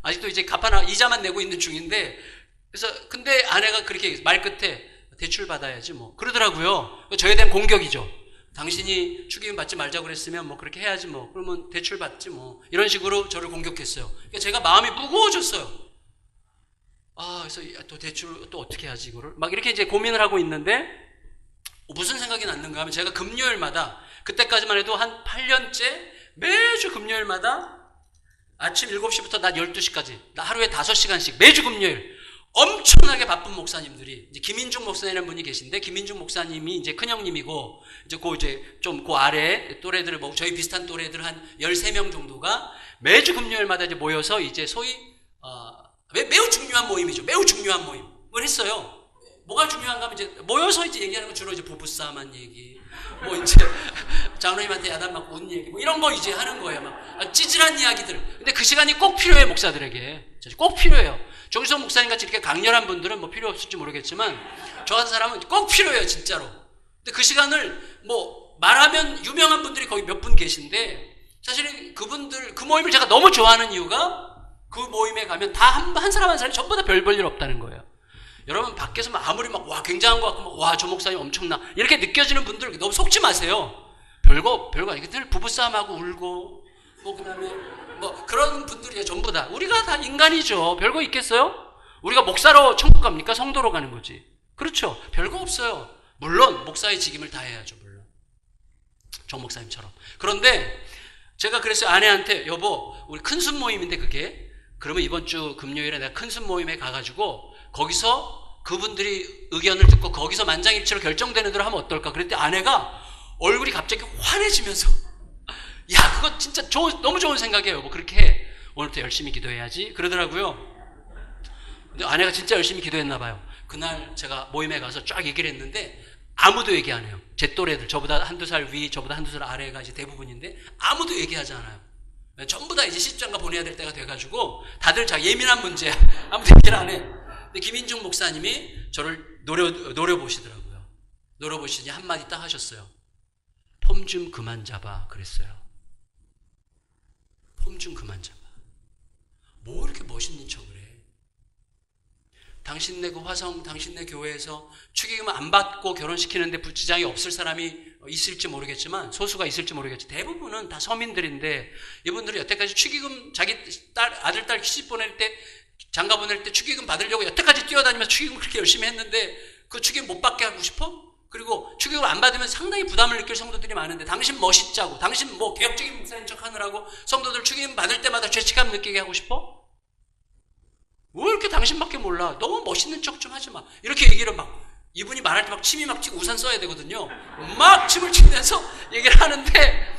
아직도 이제 이자만 내고 있는 중인데 그래서 근데 아내가 그렇게 말 끝에 대출 받아야지 뭐 그러더라고요. 저에 대한 공격이죠. 당신이 축의금 받지 말자고 그랬으면 뭐 그렇게 해야지 뭐 그러면 대출 받지 뭐 이런 식으로 저를 공격했어요. 그러니까 제가 마음이 무거워졌어요. 그래서 또 대출 또 어떻게 하지 이거를 막 이렇게 이제 고민을 하고 있는데 무슨 생각이 났는가 하면 제가 금요일마다 그때까지만 해도 한 8년째 매주 금요일마다 아침 7시부터 낮 12시까지 하루에 5시간씩 매주 금요일 엄청나게 바쁜 목사님들이 이제 김인중 목사님이라는 분이 계신데 김인중 목사님이 이제 큰형님이고 이제 좀 그 아래 또래들 뭐 저희 비슷한 또래들 한 13명 정도가 매주 금요일마다 이제 모여서 이제 소위 매우 중요한 모임이죠. 매우 중요한 모임을 했어요. 뭐가 중요한가 하면 이제 모여서 이제 얘기하는 건 주로 이제 부부싸움한 얘기, 뭐 이제 장로님한테 야단 맞고 운 얘기, 뭐 이런 거 이제 하는 거예요. 막 찌질한 이야기들. 근데 그 시간이 꼭 필요해 목사들에게. 꼭 필요해요. 정수성 목사님 같이 이렇게 강렬한 분들은 뭐 필요 없을지 모르겠지만 저 같은 사람은 꼭 필요해요, 진짜로. 근데 그 시간을 뭐 말하면 유명한 분들이 거기 몇 분 계신데 사실 그분들 그 모임을 제가 너무 좋아하는 이유가 그 모임에 가면 다 한 사람 한 사람이 전부 다 별 볼 일 없다는 거예요. 여러분 밖에서 아무리 막 와 굉장한 것 같고 와 저 목사님 엄청나 이렇게 느껴지는 분들 너무 속지 마세요. 별거 아니고 늘 부부싸움하고 울고 뭐 그다음에 뭐 그런 분들이 전부 다 우리가 다 인간이죠. 별거 있겠어요? 우리가 목사로 천국 갑니까? 성도로 가는 거지. 그렇죠. 별거 없어요. 물론 목사의 직임을 다해야죠. 물론 정 목사님처럼. 그런데 제가 그래서 아내한테 여보 우리 큰순 모임인데 그게 그러면 이번 주 금요일에 내가 큰순 모임에 가가지고 거기서 그분들이 의견을 듣고 거기서 만장일치로 결정되는 대로 하면 어떨까? 그랬더니 아내가 얼굴이 갑자기 환해지면서 야 그거 진짜 너무 좋은 생각이에요. 뭐 그렇게 해. 오늘부터 열심히 기도해야지 그러더라고요. 근데 아내가 진짜 열심히 기도했나 봐요. 그날 제가 모임에 가서 쫙 얘기를 했는데 아무도 얘기 안 해요. 제 또래들 저보다 한두 살 위 저보다 한두 살 아래가 이제 대부분인데 아무도 얘기하지 않아요. 전부 다 이제 시집장가 보내야 될 때가 돼가지고 다들 예민한 문제야. 아무도 얘기를 안 해. 근데 김인중 목사님이 저를 노려보시더라고요. 노려보시니 한마디 딱 하셨어요. 폼 좀 그만 잡아 그랬어요. 폼 좀 그만 잡아. 뭐 이렇게 멋있는 척을 해. 당신네 그 화성 당신네 교회에서 축의금 안 받고 결혼시키는데 지장이 없을 사람이 있을지 모르겠지만 소수가 있을지 모르겠지 대부분은 다 서민들인데 이분들이 여태까지 축의금 자기 아들 딸 시집 보낼 때 장가 보낼 때 축의금 받으려고 여태까지 뛰어다니면서 축의금 그렇게 열심히 했는데 그 축의금 못 받게 하고 싶어? 그리고 축의금 안 받으면 상당히 부담을 느낄 성도들이 많은데 당신 멋있자고 당신 뭐 개혁적인 목사인 척 하느라고 성도들 축의금 받을 때마다 죄책감 느끼게 하고 싶어? 왜 이렇게 당신밖에 몰라? 너무 멋있는 척 좀 하지 마. 이렇게 얘기를 막 이분이 말할 때 막 침이 막 튀고 우산 써야 되거든요. 막 침을 튀면서 얘기를 하는데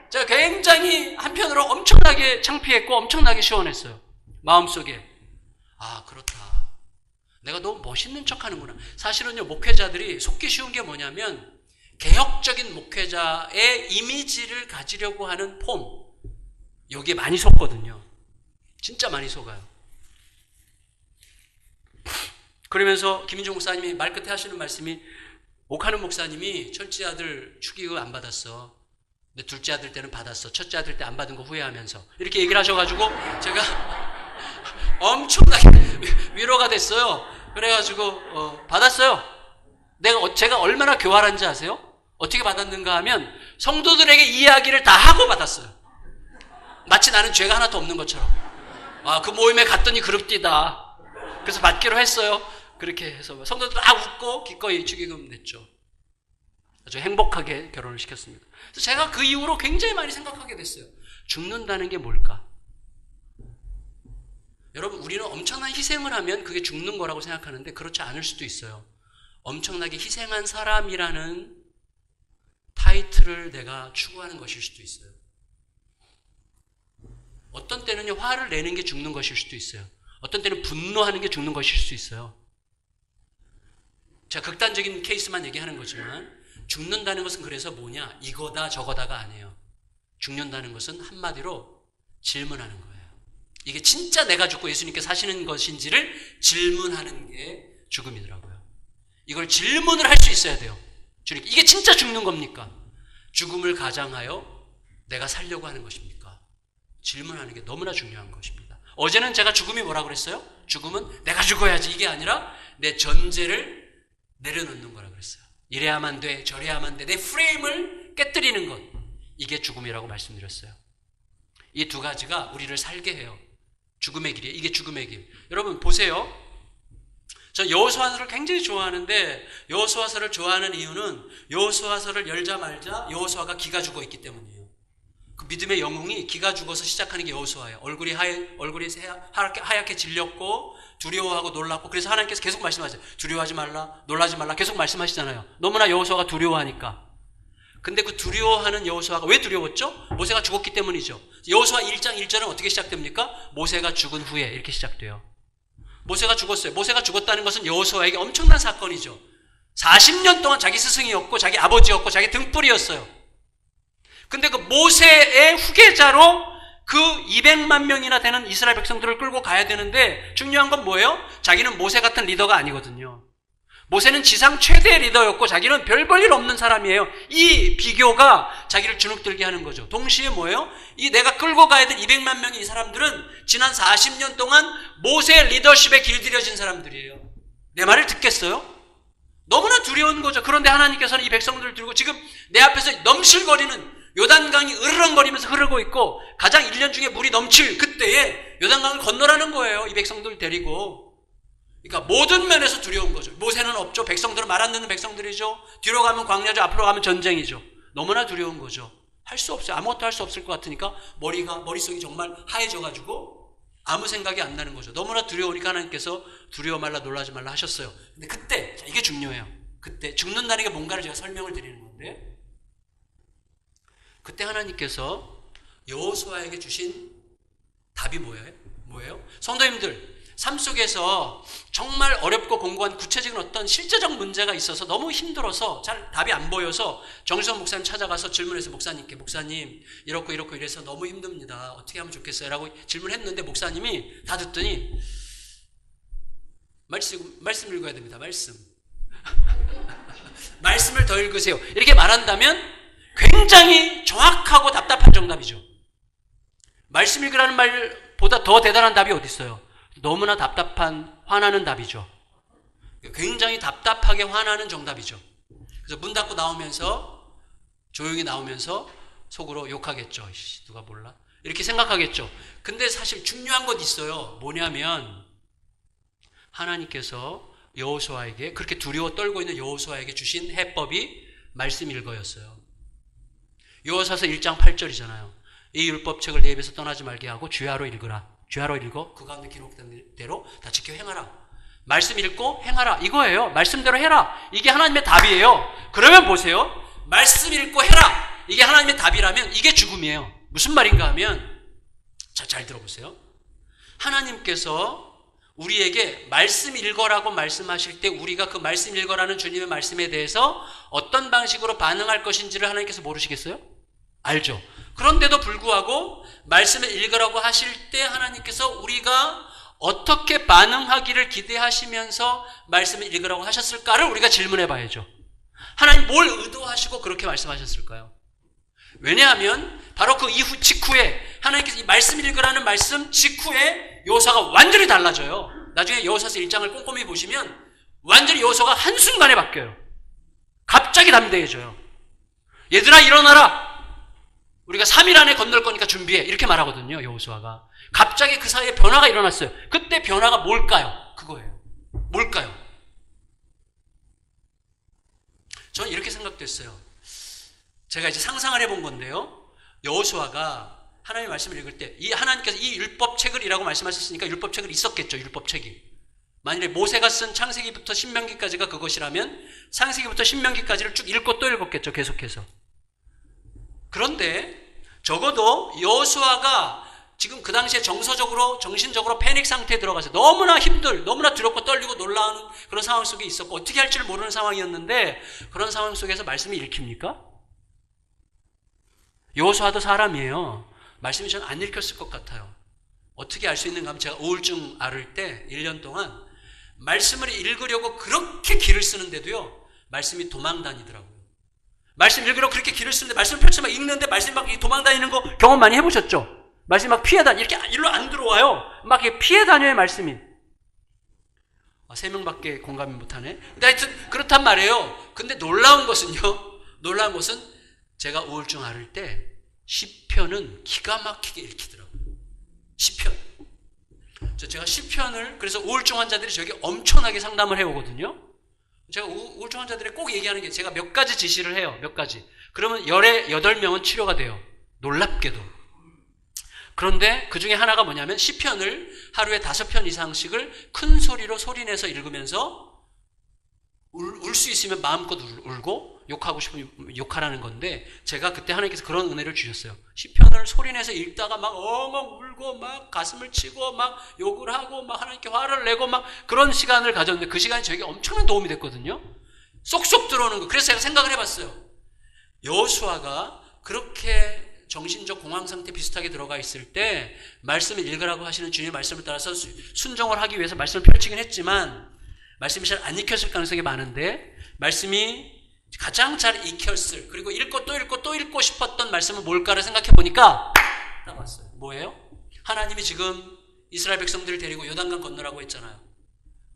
제가 굉장히 한편으로 엄청나게 창피했고 엄청나게 시원했어요. 마음속에 그렇다. 내가 너무 멋있는 척 하는구나. 사실은요 목회자들이 속기 쉬운 게 뭐냐면 개혁적인 목회자의 이미지를 가지려고 하는 폼 여기에 많이 속거든요. 진짜 많이 속아요. 그러면서 김인중 목사님이 말 끝에 하시는 말씀이 옥하는 목사님이 첫째 아들 축의금 안 받았어. 근데 둘째 아들 때는 받았어. 첫째 아들 때 안 받은 거 후회하면서 이렇게 얘기를 하셔가지고 제가 엄청나게 위로가 됐어요. 그래가지고 받았어요. 제가 얼마나 교활한지 아세요? 어떻게 받았는가 하면 성도들에게 이야기를 다 하고 받았어요. 마치 나는 죄가 하나도 없는 것처럼. 그 모임에 갔더니 그룹디다. 그래서 받기로 했어요. 그렇게 해서 성도들 다 웃고 기꺼이 축의금 냈죠. 아주 행복하게 결혼을 시켰습니다. 그래서 제가 그 이후로 굉장히 많이 생각하게 됐어요. 죽는다는 게 뭘까? 여러분 우리는 엄청난 희생을 하면 그게 죽는 거라고 생각하는데 그렇지 않을 수도 있어요. 엄청나게 희생한 사람이라는 타이틀을 내가 추구하는 것일 수도 있어요. 어떤 때는요 화를 내는 게 죽는 것일 수도 있어요. 어떤 때는 분노하는 게 죽는 것일 수 있어요. 제가 극단적인 케이스만 얘기하는 거지만 죽는다는 것은 그래서 뭐냐? 이거다 저거다가 아니에요. 죽는다는 것은 한마디로 질문하는 거예요. 이게 진짜 내가 죽고 예수님께서 사시는 것인지를 질문하는 게 죽음이더라고요. 이걸 질문을 할 수 있어야 돼요. 주님, 이게 진짜 죽는 겁니까? 죽음을 가장하여 내가 살려고 하는 것입니까? 질문하는 게 너무나 중요한 것입니다. 어제는 제가 죽음이 뭐라고 그랬어요? 죽음은 내가 죽어야지 이게 아니라 내 전제를 내려놓는 거라고 그랬어요. 이래야만 돼, 저래야만 돼. 내 프레임을 깨뜨리는 것. 이게 죽음이라고 말씀드렸어요. 이 두 가지가 우리를 살게 해요. 죽음의 길이에요. 이게 죽음의 길. 여러분 보세요. 저 여호수아서를 굉장히 좋아하는데 여호수아서를 좋아하는 이유는 여호수아서를 열자 말자 여호수아가 기가 죽어 있기 때문이에요. 그 믿음의 영웅이 기가 죽어서 시작하는 게 여호수아예요. 얼굴이 하얗게 질렸고 두려워하고 놀랐고 그래서 하나님께서 계속 말씀하세요. 두려워하지 말라, 놀라지 말라 계속 말씀하시잖아요. 너무나 여호수아가 두려워하니까. 근데 그 두려워하는 여호수아가 왜 두려웠죠? 모세가 죽었기 때문이죠. 여호수아 1장 1절은 어떻게 시작됩니까? 모세가 죽은 후에 이렇게 시작돼요. 모세가 죽었어요. 모세가 죽었다는 것은 여호수아에게 엄청난 사건이죠. 40년 동안 자기 스승이었고 자기 아버지였고 자기 등불이었어요. 근데 그 모세의 후계자로 그 200만 명이나 되는 이스라엘 백성들을 끌고 가야 되는데 중요한 건 뭐예요? 자기는 모세 같은 리더가 아니거든요. 모세는 지상 최대의 리더였고 자기는 별 볼 일 없는 사람이에요. 이 비교가 자기를 주눅들게 하는 거죠. 동시에 뭐예요? 이 내가 끌고 가야 될 200만 명의 이 사람들은 지난 40년 동안 모세의 리더십에 길들여진 사람들이에요. 내 말을 듣겠어요? 너무나 두려운 거죠. 그런데 하나님께서는 이 백성들을 들고 지금 내 앞에서 넘실거리는 요단강이 으르렁거리면서 흐르고 있고 가장 1년 중에 물이 넘칠 그때에 요단강을 건너라는 거예요. 이 백성들을 데리고. 그러니까 모든 면에서 두려운 거죠. 모세는 없죠. 백성들은 말 안 듣는 백성들이죠. 뒤로 가면 광야죠. 앞으로 가면 전쟁이죠. 너무나 두려운 거죠. 할 수 없어요. 아무것도 할 수 없을 것 같으니까 머릿속이 정말 하얘져가지고 아무 생각이 안 나는 거죠. 너무나 두려우니까 하나님께서 두려워 말라 놀라지 말라 하셨어요. 근데 그때 이게 중요해요. 그때 죽는다는 게 뭔가를 제가 설명을 드리는 건데 그때 하나님께서 여호수아에게 주신 답이 뭐예요? 성도님들 삶 속에서 정말 어렵고 공고한 구체적인 어떤 실제적 문제가 있어서 너무 힘들어서 잘 답이 안 보여서 정시선 목사님 찾아가서 질문해서 목사님 이렇고 이래서 너무 힘듭니다. 어떻게 하면 좋겠어요? 라고 질문했는데 목사님이 다 듣더니 말씀 읽어야 됩니다. 말씀을 더 읽으세요. 이렇게 말한다면 굉장히 정확하고 답답한 정답이죠. 말씀 읽으라는 말보다 더 대단한 답이 어디 있어요? 너무나 답답한 화나는 답이죠. 굉장히 답답하게 화나는 정답이죠. 그래서 문 닫고 나오면서 조용히 나오면서 속으로 욕하겠죠. 누가 몰라? 이렇게 생각하겠죠. 근데 사실 중요한 것 있어요. 뭐냐면 하나님께서 여호수아에게 그렇게 두려워 떨고 있는 여호수아에게 주신 해법이 말씀 읽어였어요. 여호수아서 1장 8절이잖아요. 이 율법책을 내 입에서 떠나지 말게 하고 주야로 읽으라. 주야로 읽어 그 가운데 기록된 대로 다 지켜 행하라. 말씀 읽고 행하라 이거예요. 말씀대로 해라. 이게 하나님의 답이에요. 그러면 보세요. 말씀 읽고 해라. 이게 하나님의 답이라면 이게 죽음이에요. 무슨 말인가 하면 잘 들어보세요. 하나님께서 우리에게 말씀 읽어라고 말씀하실 때 우리가 그 말씀 읽어라는 주님의 말씀에 대해서 어떤 방식으로 반응할 것인지를 하나님께서 모르시겠어요? 알죠. 그런데도 불구하고 말씀을 읽으라고 하실 때 하나님께서 우리가 어떻게 반응하기를 기대하시면서 말씀을 읽으라고 하셨을까를 우리가 질문해 봐야죠. 하나님 뭘 의도하시고 그렇게 말씀하셨을까요? 왜냐하면 바로 그 이후 직후에 하나님께서 이 말씀 읽으라는 말씀 직후에 여호수아가 완전히 달라져요. 나중에 여호수아서 1장을 꼼꼼히 보시면 완전히 여호수아가 한순간에 바뀌어요. 갑자기 담대해져요. 얘들아 일어나라. 우리가 3일 안에 건널 거니까 준비해. 이렇게 말하거든요. 여호수아가. 갑자기 그 사이에 변화가 일어났어요. 그때 변화가 뭘까요? 그거예요. 뭘까요? 저는 이렇게 생각됐어요. 제가 이제 상상을 해본 건데요. 여호수아가 하나님의 말씀을 읽을 때 이 하나님께서 이 율법책을이라고 말씀하셨으니까 율법책을 있었겠죠. 율법책이. 만일에 모세가 쓴 창세기부터 신명기까지가 그것이라면 창세기부터 신명기까지를 쭉 읽고 또 읽었겠죠. 계속해서. 그런데 적어도 여호수아가 지금 그 당시에 정서적으로, 정신적으로 패닉 상태에 들어가서 너무나 너무나 두렵고 떨리고 놀라운 그런 상황 속에 있었고 어떻게 할지를 모르는 상황이었는데 그런 상황 속에서 말씀이 읽힙니까? 여호수아도 사람이에요. 말씀이 저는 안 읽혔을 것 같아요. 어떻게 알 수 있는가 하면 제가 우울증 앓을 때 1년 동안 말씀을 읽으려고 그렇게 기를 쓰는데도요. 말씀이 도망 다니더라고요. 말씀 읽으려고 그렇게 기를 쓰는데 말씀을 펼쳐 막 읽는데 말씀이 막 도망 다니는 거 경험 많이 해보셨죠? 말씀이 막 피해 다니, 이렇게 일로 안 들어와요. 막 이렇게 피해 다녀요, 말씀이. 3명밖에 공감이 못하네. 근데 하여튼 그렇단 말이에요. 근데 놀라운 것은요. 놀라운 것은 제가 우울증 앓을 때 시편은 기가 막히게 읽히더라고요. 시편. 제가 시편을 그래서 우울증 환자들이 저에게 엄청나게 상담을 해오거든요. 제가 우울증 환자들이 꼭 얘기하는 게 제가 몇 가지 지시를 해요. 몇 가지. 그러면 8명은 치료가 돼요. 놀랍게도. 그런데 그 중에 하나가 뭐냐면 시편을 하루에 5편 이상씩을 큰 소리로 소리내서 읽으면서 울 수 있으면 마음껏 울고 욕하고 싶으면 욕하라는 건데 제가 그때 하나님께서 그런 은혜를 주셨어요. 시편을 소리내서 읽다가 막 엉엉 울고 막 가슴을 치고 막 욕을 하고 막 하나님께 화를 내고 막 그런 시간을 가졌는데 그 시간이 저에게 엄청난 도움이 됐거든요. 쏙쏙 들어오는 거. 그래서 제가 생각을 해봤어요. 여호수아가 그렇게 정신적 공황 상태 비슷하게 들어가 있을 때 말씀을 읽으라고 하시는 주님의 말씀을 따라서 순종을 하기 위해서 말씀을 펼치긴 했지만 말씀이 잘 안 익혔을 가능성이 많은데 말씀이 가장 잘 익혔을 그리고 읽고 또 읽고 또 읽고 싶었던 말씀은 뭘까를 생각해 보니까 딱 왔어요. 뭐예요? 하나님이 지금 이스라엘 백성들을 데리고 요단강 건너라고 했잖아요.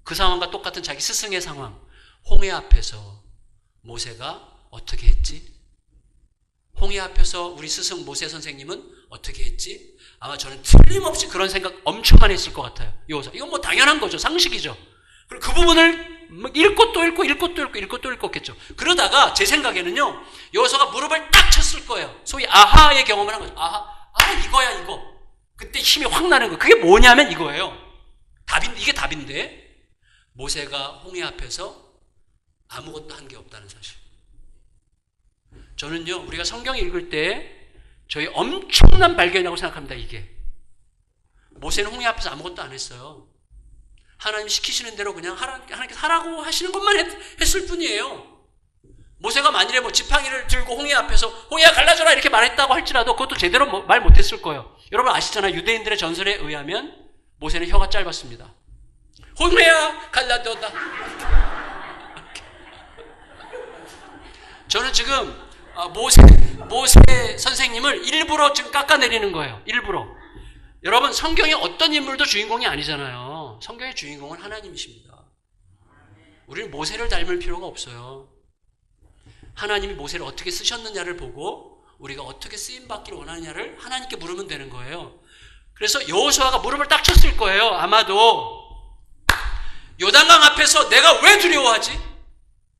그 상황과 똑같은 자기 스승의 상황. 홍해 앞에서 모세가 어떻게 했지? 홍해 앞에서 우리 스승 모세 선생님은 어떻게 했지? 아마 저는 틀림없이 그런 생각 엄청 많이 했을 것 같아요. 이건 뭐 당연한 거죠. 상식이죠. 그리고 그 부분을 읽고 또 읽고 읽고 또 읽고 읽고 또 읽었겠죠. 그러다가 제 생각에는요. 여호수아가 무릎을 딱 쳤을 거예요. 소위 아하의 경험을 한 거죠. 이거야 이거. 그때 힘이 확 나는 거. 그게 뭐냐면 이거예요. 이게 답인데 모세가 홍해 앞에서 아무것도 한 게 없다는 사실. 저는요. 우리가 성경 읽을 때 저희 엄청난 발견이라고 생각합니다. 이게. 모세는 홍해 앞에서 아무것도 안 했어요. 하나님 시키시는 대로 그냥 하나님께서 하라고 하시는 것만 했을 뿐이에요. 모세가 만일에 뭐 지팡이를 들고 홍해 앞에서 홍해야 갈라져라 이렇게 말했다고 할지라도 그것도 제대로 말 못했을 거예요. 여러분 아시잖아요. 유대인들의 전설에 의하면 모세는 혀가 짧았습니다. 홍해야 갈라져라. 저는 지금 모세 선생님을 일부러 지금 깎아내리는 거예요. 일부러. 여러분 성경에 어떤 인물도 주인공이 아니잖아요. 성경의 주인공은 하나님이십니다. 우리는 모세를 닮을 필요가 없어요. 하나님이 모세를 어떻게 쓰셨느냐를 보고 우리가 어떻게 쓰임받기를 원하느냐를 하나님께 물으면 되는 거예요. 그래서 여호수아가 무릎을 딱 쳤을 거예요. 아마도 요단강 앞에서 내가 왜 두려워하지?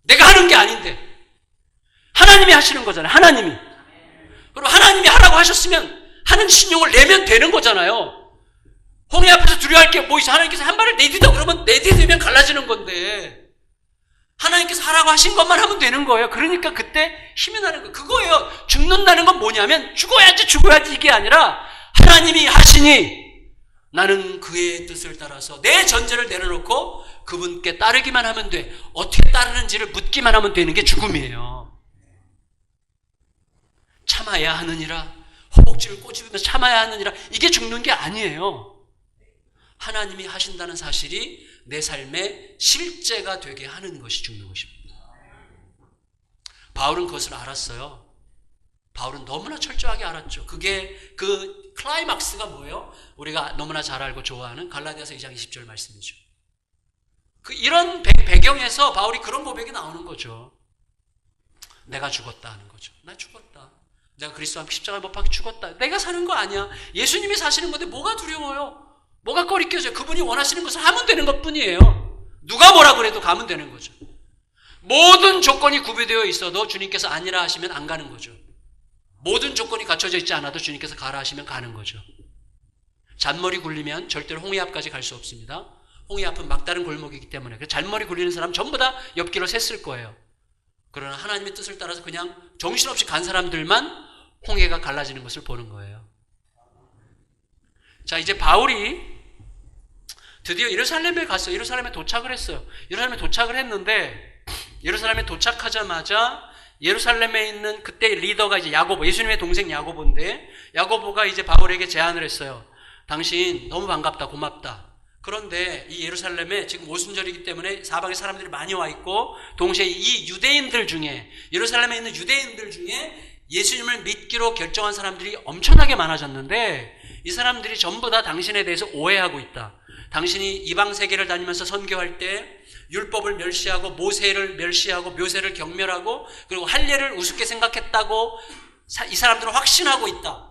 내가 하는 게 아닌데 하나님이 하시는 거잖아요. 하나님이. 그럼 하나님이 하라고 하셨으면 하는 신용을 내면 되는 거잖아요. 홍해 앞에서 두려워할 게 뭐 있어? 하나님께서 한 발을 내딛어 그러면 내딛으면 갈라지는 건데 하나님께서 하라고 하신 것만 하면 되는 거예요. 그러니까 그때 힘이 나는 거예요. 그거예요. 죽는다는 건 뭐냐면 죽어야지 이게 아니라 하나님이 하시니 나는 그의 뜻을 따라서 내 전제를 내려놓고 그분께 따르기만 하면 돼. 어떻게 따르는지를 묻기만 하면 되는 게 죽음이에요. 참아야 하느니라. 허벅지를 꼬집으면서 참아야 하느니라. 이게 죽는 게 아니에요. 하나님이 하신다는 사실이 내 삶의 실제가 되게 하는 것이 죽는 것입니다. 바울은 그것을 알았어요. 바울은 너무나 철저하게 알았죠. 그게 그 클라이막스가 뭐예요? 우리가 너무나 잘 알고 좋아하는 갈라디아서 2장 20절 말씀이죠. 이런 배경에서 바울이 그런 고백이 나오는 거죠. 내가 죽었다 하는 거죠. 나 죽었다. 내가 그리스도와 함께 십자가에 못 박혀 죽었다. 내가 사는 거 아니야. 예수님이 사시는 건데 뭐가 두려워요? 뭐가 꺼리껴져요? 그분이 원하시는 것을 하면 되는 것뿐이에요. 누가 뭐라 그래도 가면 되는 거죠. 모든 조건이 구비되어 있어도 주님께서 아니라 하시면 안 가는 거죠. 모든 조건이 갖춰져 있지 않아도 주님께서 가라 하시면 가는 거죠. 잔머리 굴리면 절대로 홍해 앞까지 갈 수 없습니다. 홍해 앞은 막다른 골목이기 때문에 잔머리 굴리는 사람 전부 다 옆길로 샜을 거예요. 그러나 하나님의 뜻을 따라서 그냥 정신없이 간 사람들만 홍해가 갈라지는 것을 보는 거예요. 자, 이제 바울이 드디어 예루살렘에 갔어요. 예루살렘에 도착을 했어요. 예루살렘에 도착을 했는데 예루살렘에 도착하자마자 예루살렘에 있는 그때 리더가 이제 야고보, 예수님의 동생 야고보인데 야고보가 이제 바울에게 제안을 했어요. 당신 너무 반갑다, 고맙다. 그런데 이 예루살렘에 지금 오순절이기 때문에 사방에 사람들이 많이 와 있고 동시에 이 유대인들 중에 예루살렘에 있는 유대인들 중에 예수님을 믿기로 결정한 사람들이 엄청나게 많아졌는데 이 사람들이 전부 다 당신에 대해서 오해하고 있다. 당신이 이방 세계를 다니면서 선교할 때 율법을 멸시하고 모세를 멸시하고 묘세를 경멸하고 그리고 할례를 우습게 생각했다고 이 사람들은 확신하고 있다.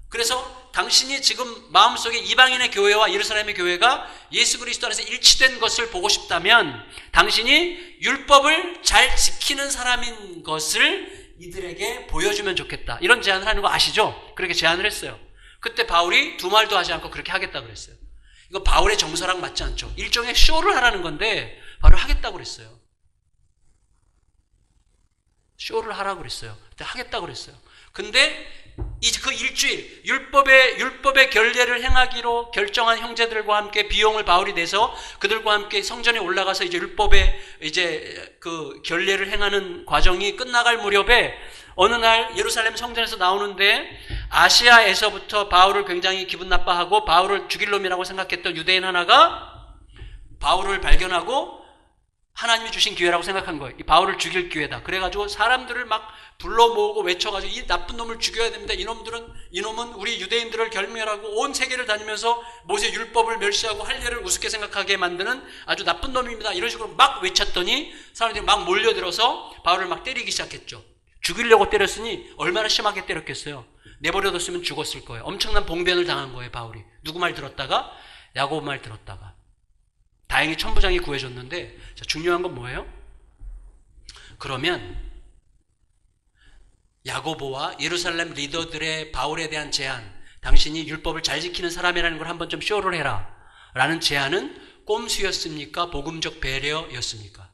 그래서 당신이 지금 마음속에 이방인의 교회와 예루살렘의 교회가 예수 그리스도 안에서 일치된 것을 보고 싶다면 당신이 율법을 잘 지키는 사람인 것을 이들에게 보여주면 좋겠다. 이런 제안을 하는 거 아시죠? 그렇게 제안을 했어요. 그때 바울이 두 말도 하지 않고 그렇게 하겠다고 그랬어요. 이거 바울의 정서랑 맞지 않죠? 일종의 쇼를 하라는 건데 바로 하겠다고 그랬어요. 쇼를 하라고 그랬어요. 그때 하겠다고 그랬어요. 근데 그 일주일 율법의 결례를 행하기로 결정한 형제들과 함께 비용을 바울이 내서 그들과 함께 성전에 올라가서 이제 율법의 이제 그 결례를 행하는 과정이 끝나갈 무렵에 어느 날 예루살렘 성전에서 나오는데 아시아에서부터 바울을 굉장히 기분 나빠하고 바울을 죽일 놈이라고 생각했던 유대인 하나가 바울을 발견하고 하나님이 주신 기회라고 생각한 거예요. 이 바울을 죽일 기회다. 그래가지고 사람들을 막 불러 모으고 외쳐가지고 이 나쁜 놈을 죽여야 됩니다. 이놈은 우리 유대인들을 결멸하고 온 세계를 다니면서 모세 율법을 멸시하고 할례를 우습게 생각하게 만드는 아주 나쁜 놈입니다. 이런 식으로 막 외쳤더니 사람들이 막 몰려들어서 바울을 막 때리기 시작했죠. 죽이려고 때렸으니 얼마나 심하게 때렸겠어요. 내버려뒀으면 죽었을 거예요. 엄청난 봉변을 당한 거예요, 바울이. 누구 말 들었다가? 야고보 말 들었다가. 다행히 천부장이 구해줬는데 자, 중요한 건 뭐예요? 그러면 야고보와 예루살렘 리더들의 바울에 대한 제안, 당신이 율법을 잘 지키는 사람이라는 걸 한번 좀 쇼를 해라 라는 제안은 꼼수였습니까? 복음적 배려였습니까?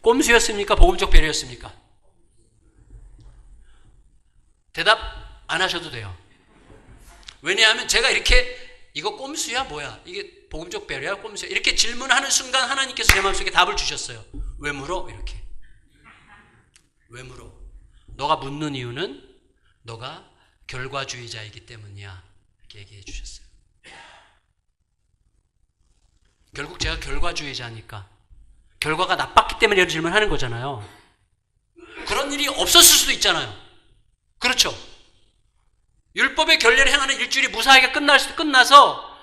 꼼수였습니까? 복음적 배려였습니까? 대답 안 하셔도 돼요. 왜냐하면 제가 이렇게 이거 꼼수야 뭐야? 이게 복음적 배려야 꼼수야? 이렇게 질문하는 순간 하나님께서 제 마음속에 답을 주셨어요. 왜 물어? 이렇게. 왜 물어? 너가 묻는 이유는 너가 결과주의자이기 때문이야. 이렇게 얘기해 주셨어요. 결국 제가 결과주의자니까 결과가 나빴기 때문에 이런 질문을 하는 거잖아요. 그런 일이 없었을 수도 있잖아요. 그렇죠? 율법의 결례를 행하는 일주일이 무사하게 끝나서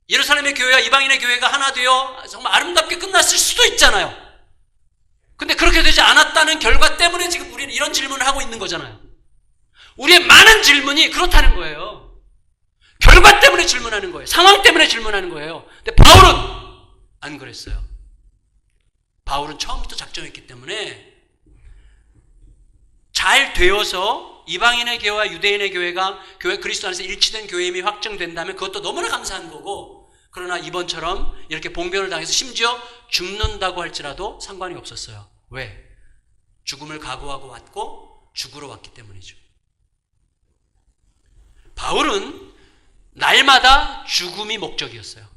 예루살렘의 교회와 이방인의 교회가 하나 되어 정말 아름답게 끝났을 수도 있잖아요. 근데 그렇게 되지 않았다는 결과 때문에 지금 우리는 이런 질문을 하고 있는 거잖아요. 우리의 많은 질문이 그렇다는 거예요. 결과 때문에 질문하는 거예요. 상황 때문에 질문하는 거예요. 근데 바울은 안 그랬어요. 바울은 처음부터 작정했기 때문에 잘 되어서 이방인의 교회와 유대인의 교회가 교회 그리스도 안에서 일치된 교회임이 확정된다면 그것도 너무나 감사한 거고, 그러나 이번처럼 이렇게 봉변을 당해서 심지어 죽는다고 할지라도 상관이 없었어요. 왜? 죽음을 각오하고 왔고 죽으러 왔기 때문이죠. 바울은 날마다 죽음이 목적이었어요.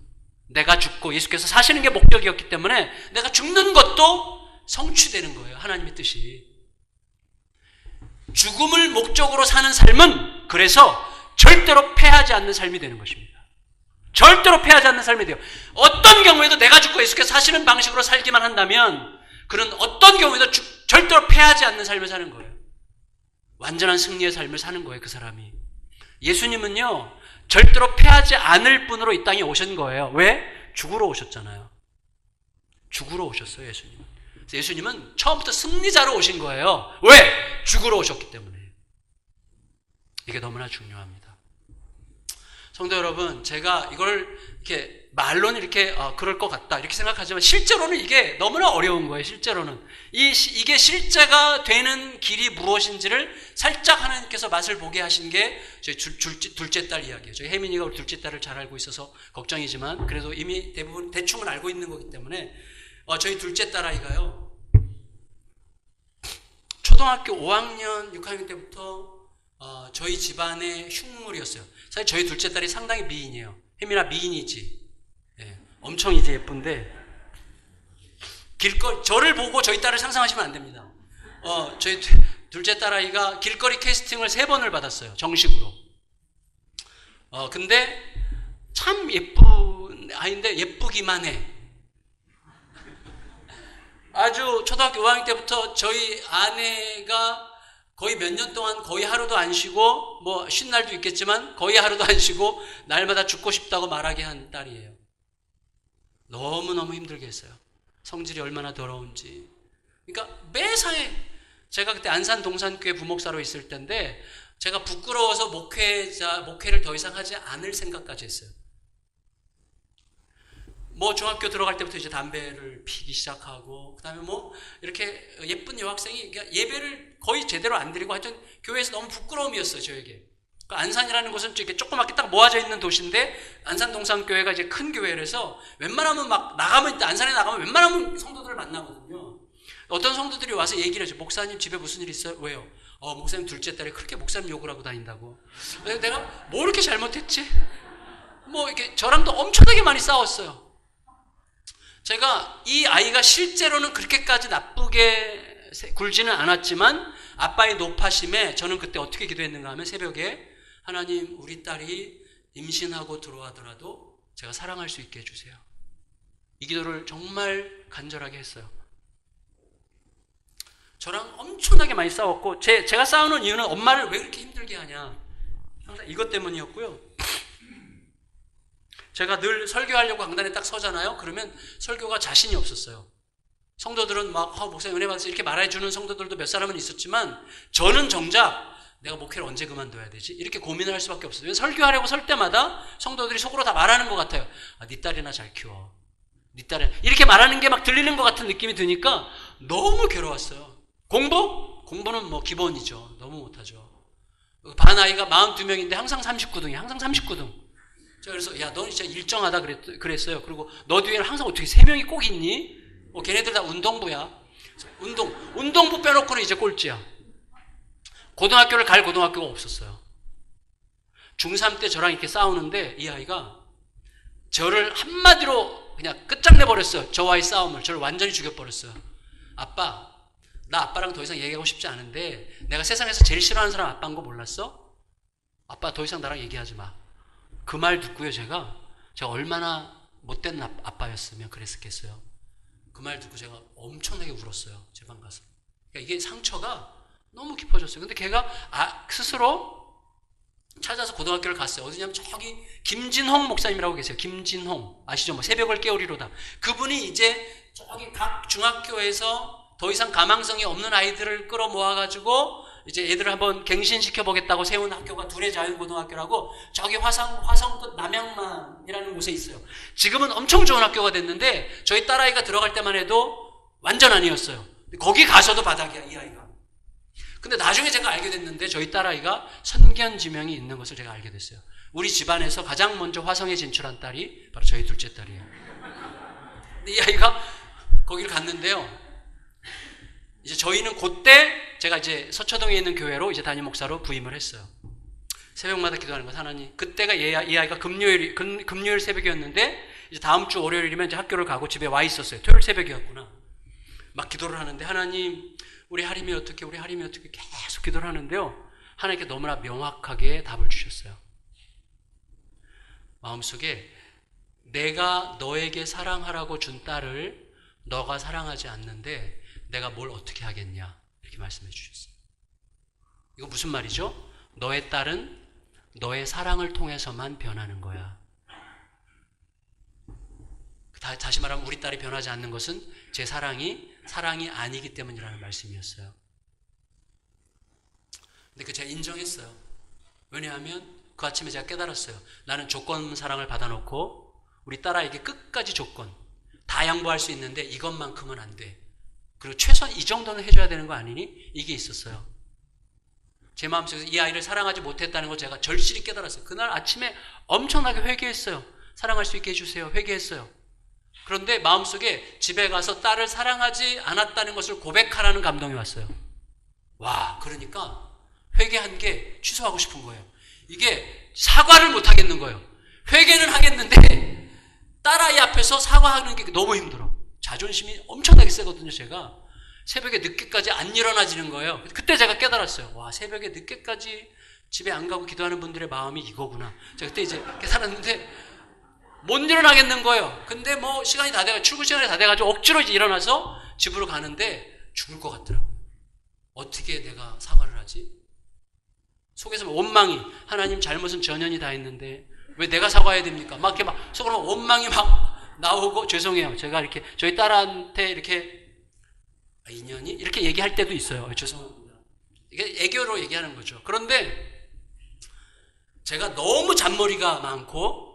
내가 죽고 예수께서 사시는 게 목적이었기 때문에 내가 죽는 것도 성취되는 거예요. 하나님의 뜻이. 죽음을 목적으로 사는 삶은 그래서 절대로 패하지 않는 삶이 되는 것입니다. 절대로 패하지 않는 삶이 돼요. 어떤 경우에도 내가 죽고 예수께서 사시는 방식으로 살기만 한다면 그는 어떤 경우에도 절대로 패하지 않는 삶을 사는 거예요. 완전한 승리의 삶을 사는 거예요, 그 사람이. 예수님은요, 절대로 패하지 않을 분으로 이 땅에 오신 거예요. 왜? 죽으러 오셨잖아요. 죽으러 오셨어요, 예수님은. 예수님은 처음부터 승리자로 오신 거예요. 왜? 죽으러 오셨기 때문에. 이게 너무나 중요합니다. 성도 여러분, 제가 이걸 이렇게 말로는 이렇게 그럴 것 같다 이렇게 생각하지만 실제로는 이게 너무나 어려운 거예요. 실제로는 이게 실제가 되는 길이 무엇인지를 살짝 하나님께서 맛을 보게 하신 게 저희 둘째 딸 이야기예요. 저희 혜민이가 우리 둘째 딸을 잘 알고 있어서 걱정이지만 그래도 이미 대부분 대충은 알고 있는 거기 때문에 저희 둘째 딸 아이가요, 초등학교 5학년, 6학년 때부터 저희 집안의 흉물이었어요. 사실 저희 둘째 딸이 상당히 미인이에요. 혜민아 미인이지. 예, 엄청 이제 예쁜데 저를 보고 저희 딸을 상상하시면 안 됩니다. 저희 둘째 딸아이가 길거리 캐스팅을 3번을 받았어요. 정식으로. 근데 참 예쁜 아이인데 예쁘기만 해. 아주 초등학교 5학년 때부터 저희 아내가 거의 몇 년 동안 거의 하루도 안 쉬고 뭐 쉰 날도 있겠지만 거의 하루도 안 쉬고 날마다 죽고 싶다고 말하게 한 딸이에요. 너무너무 힘들게 했어요. 성질이 얼마나 더러운지. 그러니까 매사에 제가 그때 안산 동산교회 부목사로 있을 때인데 제가 부끄러워서 목회를 더 이상 하지 않을 생각까지 했어요. 뭐 중학교 들어갈 때부터 이제 담배를 피기 시작하고 그다음에 뭐 이렇게 예쁜 여학생이 예배를 거의 제대로 안 드리고 하여튼 교회에서 너무 부끄러움이었어요, 저에게. 그러니까 안산이라는 곳은 이렇게 조그맣게 딱 모아져 있는 도시인데 안산 동산교회가 이제 큰 교회라서 웬만하면 막 나가면 안산에 나가면 웬만하면 성도들을 만나거든요. 어떤 성도들이 와서 얘기를 해줘. 목사님 집에 무슨 일 있어요? 왜요? 목사님 둘째 딸이 그렇게 목사님 욕을 하고 다닌다고. 내가 뭐 이렇게 잘못했지? 뭐 이렇게 저랑도 엄청나게 많이 싸웠어요. 제가 이 아이가 실제로는 그렇게까지 나쁘게 굴지는 않았지만 아빠의 노파심에 저는 그때 어떻게 기도했는가 하면 새벽에 하나님 우리 딸이 임신하고 들어가더라도 제가 사랑할 수 있게 해주세요. 이 기도를 정말 간절하게 했어요. 저랑 엄청나게 많이 싸웠고 제가 싸우는 이유는 엄마를 왜 그렇게 힘들게 하냐 항상 이것 때문이었고요. 제가 늘 설교하려고 강단에 딱 서잖아요. 그러면 설교가 자신이 없었어요. 성도들은 막 목사님 은혜 받으세요 이렇게 말해주는 성도들도 몇 사람은 있었지만 저는 정작 내가 목회를 언제 그만둬야 되지? 이렇게 고민을 할 수밖에 없어요. 설교하려고 설 때마다 성도들이 속으로 다 말하는 것 같아요. 네 딸이나 잘 키워. 네 딸이 이렇게 말하는 게 막 들리는 것 같은 느낌이 드니까 너무 괴로웠어요. 공부는 뭐 기본이죠. 너무 못하죠. 반 아이가 42명인데 항상 39등이에요. 항상 39등. 그래서 너 진짜 일정하다 그랬어요. 그리고 너 뒤에는 항상 어떻게 3명이 꼭 있니? 걔네들 다 운동부야. 운동부 빼놓고는 이제 꼴찌야. 고등학교를 갈 고등학교가 없었어요. 중3 때 저랑 이렇게 싸우는데 이 아이가 저를 한마디로 그냥 끝장내버렸어요. 저와의 싸움을. 저를 완전히 죽여버렸어요. 아빠, 나 아빠랑 더 이상 얘기하고 싶지 않은데 내가 세상에서 제일 싫어하는 사람 아빠인 거 몰랐어? 아빠 더 이상 나랑 얘기하지 마. 그 말 듣고요, 제가 얼마나 못된 아빠였으면 그랬겠어요. 그 말 듣고 제가 엄청나게 울었어요, 제 방 가서. 그러니까 이게 상처가 너무 깊어졌어요. 근데 걔가 스스로 찾아서 고등학교를 갔어요. 어디냐면 저기 김진홍 목사님이라고 계세요. 김진홍 아시죠? 뭐 새벽을 깨우리로다. 그분이 이제 저기 각 중학교에서 더 이상 가망성이 없는 아이들을 끌어모아가지고 이제 애들을 한번 갱신시켜 보겠다고 세운 학교가 둘의 자연고등학교라고 저기 화성끝 남양만이라는 곳에 있어요. 지금은 엄청 좋은 학교가 됐는데 저희 딸아이가 들어갈 때만 해도 완전 아니었어요. 거기 가서도 바닥이야, 이 아이가. 근데 나중에 제가 알게 됐는데 저희 딸아이가 선견지명이 있는 것을 제가 알게 됐어요. 우리 집안에서 가장 먼저 화성에 진출한 딸이 바로 저희 둘째 딸이에요. 근데 이 아이가 거기를 갔는데요. 이제 저희는 그때 제가 이제 서초동에 있는 교회로 이제 담임 목사로 부임을 했어요. 새벽마다 기도하는 것 하나님. 그때가 이 아이가 금요일 새벽이었는데 이제 다음 주 월요일이면 이제 학교를 가고 집에 와 있었어요. 토요일 새벽이었구나. 막 기도를 하는데 하나님 우리 하림이 어떻게 계속 기도를 하는데요. 하나님께 너무나 명확하게 답을 주셨어요. 마음속에 내가 너에게 사랑하라고 준 딸을 너가 사랑하지 않는데 내가 뭘 어떻게 하겠냐 이렇게 말씀해 주셨어요. 이거 무슨 말이죠? 너의 딸은 너의 사랑을 통해서만 변하는 거야. 다시 말하면 우리 딸이 변하지 않는 것은 제 사랑이 아니기 때문이라는 말씀이었어요. 근데 제가 인정했어요. 왜냐하면 그 아침에 제가 깨달았어요. 나는 조건 사랑을 받아놓고 우리 딸아이에게 끝까지 조건 다 양보할 수 있는데 이것만큼은 안 돼. 그리고 최소한 이 정도는 해줘야 되는 거 아니니? 이게 있었어요. 제 마음속에서 이 아이를 사랑하지 못했다는 걸 제가 절실히 깨달았어요. 그날 아침에 엄청나게 회개했어요. 사랑할 수 있게 해주세요. 회개했어요. 그런데 마음속에 집에 가서 딸을 사랑하지 않았다는 것을 고백하라는 감동이 왔어요. 와, 그러니까 회개한 게 취소하고 싶은 거예요. 이게 사과를 못 하겠는 거예요. 회개는 하겠는데 딸아이 앞에서 사과하는 게 너무 힘들어. 자존심이 엄청나게 세거든요. 제가 새벽에 늦게까지 안 일어나지는 거예요. 그때 제가 깨달았어요. 와, 새벽에 늦게까지 집에 안 가고 기도하는 분들의 마음이 이거구나. 제가 그때 이제 깨달았는데 못 일어나겠는 거예요. 근데 뭐 시간이 다 돼가 출근 시간이 다 돼가지고 억지로 이제 일어나서 집으로 가는데 죽을 것 같더라고요. 어떻게 내가 사과를 하지? 속에서 원망이, 하나님 잘못은 전현이 다 했는데 왜 내가 사과해야 됩니까? 막 이렇게 막 속으로 원망이 막 나오고, 죄송해요. 제가 이렇게 저희 딸한테 이렇게 인연이 이렇게 얘기할 때도 있어요. 죄송합니다. 이게 애교로 얘기하는 거죠. 그런데 제가 너무 잔머리가 많고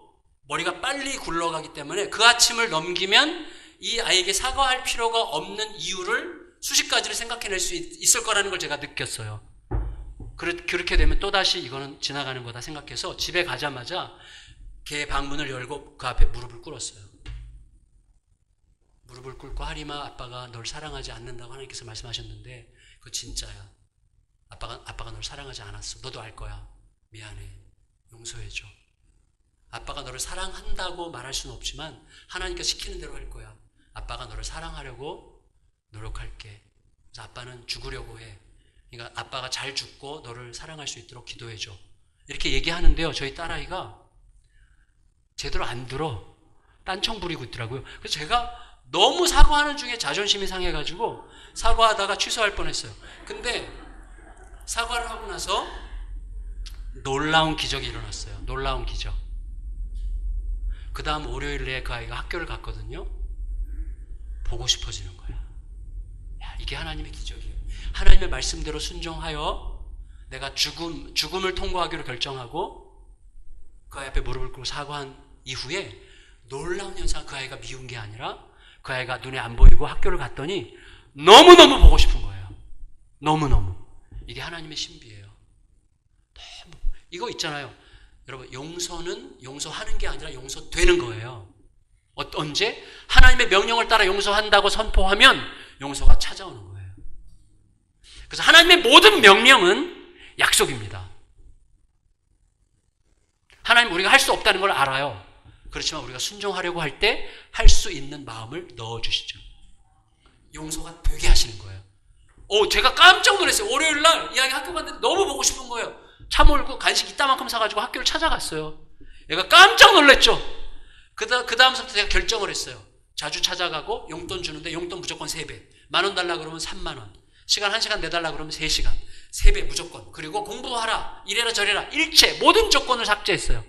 머리가 빨리 굴러가기 때문에 그 아침을 넘기면 이 아이에게 사과할 필요가 없는 이유를 수십 가지를 생각해낼 수 있을 거라는 걸 제가 느꼈어요. 그렇게 되면 또다시 이거는 지나가는 거다 생각해서 집에 가자마자 걔 방문을 열고 그 앞에 무릎을 꿇었어요. 무릎을 꿇고, 하림아, 아빠가 널 사랑하지 않는다고 하나님께서 말씀하셨는데 그거 진짜야. 아빠가 널 사랑하지 않았어. 너도 알 거야. 미안해. 용서해줘. 아빠가 너를 사랑한다고 말할 수는 없지만 하나님께서 시키는 대로 할 거야. 아빠가 너를 사랑하려고 노력할게. 그래서 아빠는 죽으려고 해. 그러니까 아빠가 잘 죽고 너를 사랑할 수 있도록 기도해줘. 이렇게 얘기하는데요. 저희 딸아이가 제대로 안 들어. 딴청 부리고 있더라고요. 그래서 제가 너무 사과하는 중에 자존심이 상해가지고 사과하다가 취소할 뻔했어요. 근데 사과를 하고 나서 놀라운 기적이 일어났어요. 놀라운 기적. 그 다음 월요일에 그 아이가 학교를 갔거든요. 보고 싶어지는 거야. 야, 이게 하나님의 기적이에요. 하나님의 말씀대로 순종하여 내가 죽음을 통과하기로 결정하고 그 아이 앞에 무릎을 꿇고 사과한 이후에 놀라운 현상, 그 아이가 미운 게 아니라 그 아이가 눈에 안 보이고 학교를 갔더니 너무너무 보고 싶은 거예요. 너무너무. 이게 하나님의 신비예요. 너무. 이거 있잖아요. 여러분, 용서는 용서하는 게 아니라 용서되는 거예요. 언제? 하나님의 명령을 따라 용서한다고 선포하면 용서가 찾아오는 거예요. 그래서 하나님의 모든 명령은 약속입니다. 하나님 우리가 할 수 없다는 걸 알아요. 그렇지만 우리가 순종하려고 할 때 할 수 있는 마음을 넣어주시죠. 용서가 되게 하시는 거예요. 제가 깜짝 놀랐어요. 월요일날 이 아이 학교 갔는데 너무 보고 싶은 거예요. 차 몰고 간식 이따만큼 사가지고 학교를 찾아갔어요. 얘가 깜짝 놀랐죠. 그 다음부터 제가 결정을 했어요. 자주 찾아가고 용돈 주는데 용돈 무조건 3배. 10,000원 달라 그러면 30,000원. 시간 1시간 내달라 그러면 3시간. 3배 무조건. 그리고 공부하라. 이래라 저래라. 일체 모든 조건을 삭제했어요.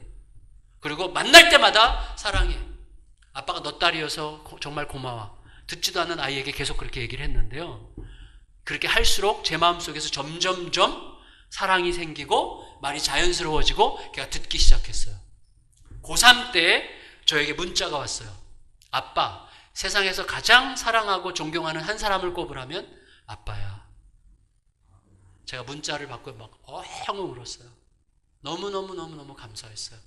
그리고 만날 때마다 사랑해. 아빠가 너 딸이어서 정말 고마워. 듣지도 않는 아이에게 계속 그렇게 얘기를 했는데요. 그렇게 할수록 제 마음속에서 점점점 사랑이 생기고 말이 자연스러워지고 걔가 듣기 시작했어요. 고3 때 저에게 문자가 왔어요. 아빠, 세상에서 가장 사랑하고 존경하는 한 사람을 꼽으라면 아빠야. 제가 문자를 받고 막 엉엉 울었어요. 너무너무 감사했어요.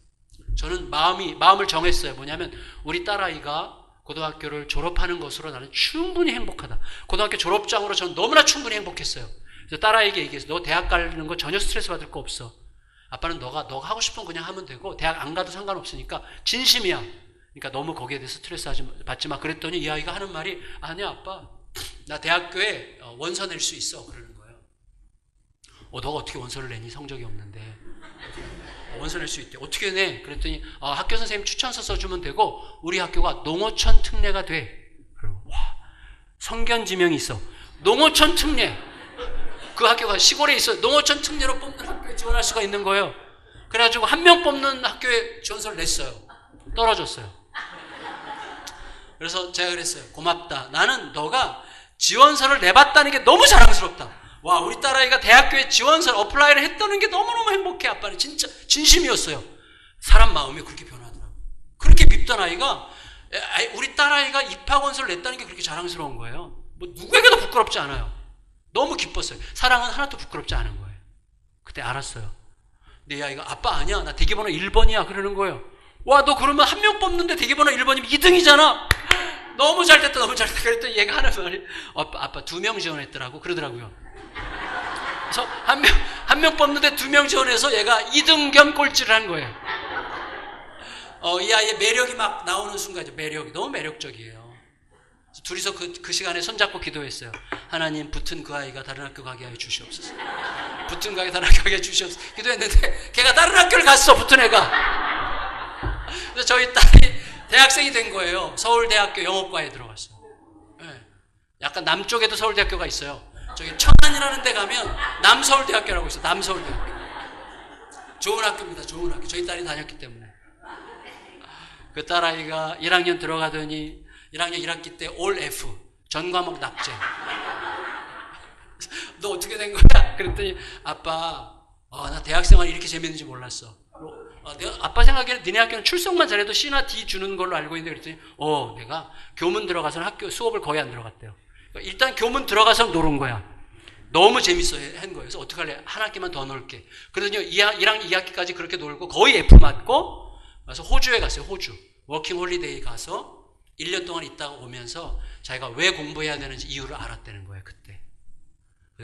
저는 마음을 정했어요. 뭐냐면 우리 딸아이가 고등학교를 졸업하는 것으로 나는 충분히 행복하다. 고등학교 졸업장으로 저는 너무나 충분히 행복했어요. 그래서 딸아이에게 얘기해서 너 대학 가는 거 전혀 스트레스 받을 거 없어. 아빠는 너가 하고 싶은 거 그냥 하면 되고 대학 안 가도 상관없으니까 진심이야. 그러니까 너무 거기에 대해서 스트레스 받지 마. 그랬더니 이 아이가 하는 말이 아니야 아빠. 나 대학교에 원서 낼 수 있어. 그러는 거예요. 너가 어떻게 원서를 내니? 성적이 없는데. 원서 낼 수 있대. 어떻게 내? 그랬더니 학교 선생님 추천서 써주면 되고 우리 학교가 농어촌 특례가 돼. 그리고 와, 성견 지명이 있어. 농어촌 특례. 그 학교가 시골에 있어. 농어촌 특례로 뽑는 학교에 지원할 수가 있는 거예요. 그래가지고 한 명 뽑는 학교에 지원서를 냈어요. 떨어졌어요. 그래서 제가 그랬어요. 고맙다. 나는 너가 지원서를 내봤다는 게 너무 자랑스럽다. 와, 우리 딸아이가 대학교에 지원서를 어플라이를 했다는 게 너무너무 행복해. 아빠는 진짜 진심이었어요. 사람 마음이 그렇게 변하더라고요. 그렇게 밉던 아이가 우리 딸아이가 입학원서를 냈다는 게 그렇게 자랑스러운 거예요. 뭐 누구에게도 부끄럽지 않아요. 너무 기뻤어요. 사랑은 하나도 부끄럽지 않은 거예요. 그때 알았어요. 근데 이 아이가 아빠 아니야. 나 대기번호 1번이야. 그러는 거예요. 와, 너 그러면 한 명 뽑는데 대기번호 1번이면 2등이잖아. 너무 잘됐다. 너무 잘됐다. 그랬더니 얘가 하는 말이 아빠 2명 지원했더라고. 그러더라고요. 그래서 한 한 명 뽑는데 2명 지원해서 얘가 2등 겸 꼴찌를 한 거예요. 이 아이의 매력이 막 나오는 순간이죠. 매력이 너무 매력적이에요. 둘이서 그 시간에 손잡고 기도했어요. 하나님, 붙은 그 아이가 다른 학교 가게 하여 주시옵소서. 붙은 그 아이가 다른 학교 가게 하여 주시옵소서. 기도했는데 걔가 다른 학교를 갔어, 붙은 애가. 그래서 저희 딸이 대학생이 된 거예요. 서울대학교 영어과에 들어갔어요. 네. 약간 남쪽에도 서울대학교가 있어요. 저기 천안이라는 데 가면 남서울대학교라고 있어요. 남서울대학교. 좋은 학교입니다. 좋은 학교. 저희 딸이 다녔기 때문에. 그 딸아이가 1학년 들어가더니 1학년 1학기 때 올 F, 전 과목 납제. 너 어떻게 된 거야? 그랬더니 아빠, 나 대학생활이 이렇게 재밌는지 몰랐어. 아빠 생각에는 니네 학교는 출석만 잘해도 C나 D 주는 걸로 알고 있는데, 그랬더니 내가 교문 들어가서는 학교 수업을 거의 안 들어갔대요. 일단 교문 들어가서 노는 거야. 너무 재밌어 한 거예요. 그래서 어떡할래? 한 학기만 더 놀게. 그러더니 1학년 2학기까지 그렇게 놀고 거의 F 맞고 그래서 호주에 갔어요. 호주. 워킹 홀리데이 가서 1년 동안 있다가 오면서 자기가 왜 공부해야 되는지 이유를 알았다는 거예요.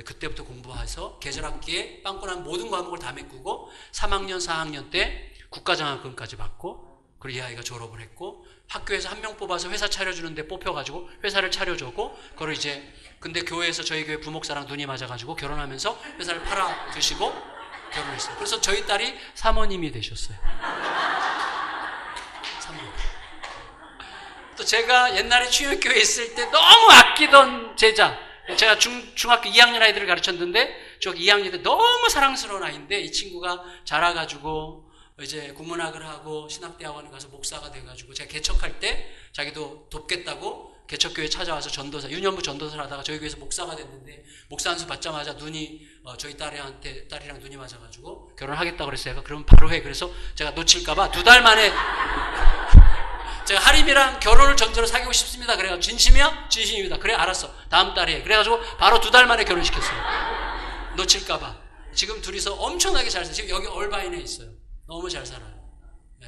그때부터 공부해서 계절학기에 빵꾸난 모든 과목을 다 메꾸고 3학년, 4학년 때 국가장학금까지 받고, 그리고 이 아이가 졸업을 했고, 학교에서 한 명 뽑아서 회사 차려주는데 뽑혀가지고 회사를 차려주고, 그걸 이제 근데 교회에서 저희 교회 부목사랑 눈이 맞아가지고 결혼하면서 회사를 팔아 드시고 결혼했어요. 그래서 저희 딸이 사모님이 되셨어요. 사모님. 또 제가 옛날에 충역교회에 있을 때 너무 아끼던 제자, 제가 중학교 2학년 아이들을 가르쳤는데 중학교 2학년 때 너무 사랑스러운 아이인데 이 친구가 자라가지고 이제 국문학을 하고 신학대학원에 가서 목사가 돼가지고 제가 개척할 때 자기도 돕겠다고 개척교회 찾아와서 전도사, 유년부 전도사를 하다가 저희 교회에서 목사가 됐는데 목사 안수 받자마자 눈이 저희 딸이랑 눈이 맞아가지고 결혼하겠다고 그랬어요. 제가 그럼 바로 해. 그래서 제가 놓칠까봐 2달 만에 제가 하림이랑 결혼을 전제로 사귀고 싶습니다. 그래가지고 진심이야? 진심입니다. 그래 알았어. 다음 달에 해. 그래가지고 바로 2달 만에 결혼시켰어요. 놓칠까봐. 지금 둘이서 엄청나게 잘 살아요. 지금 여기 얼바인에 있어요. 너무 잘 살아요. 네.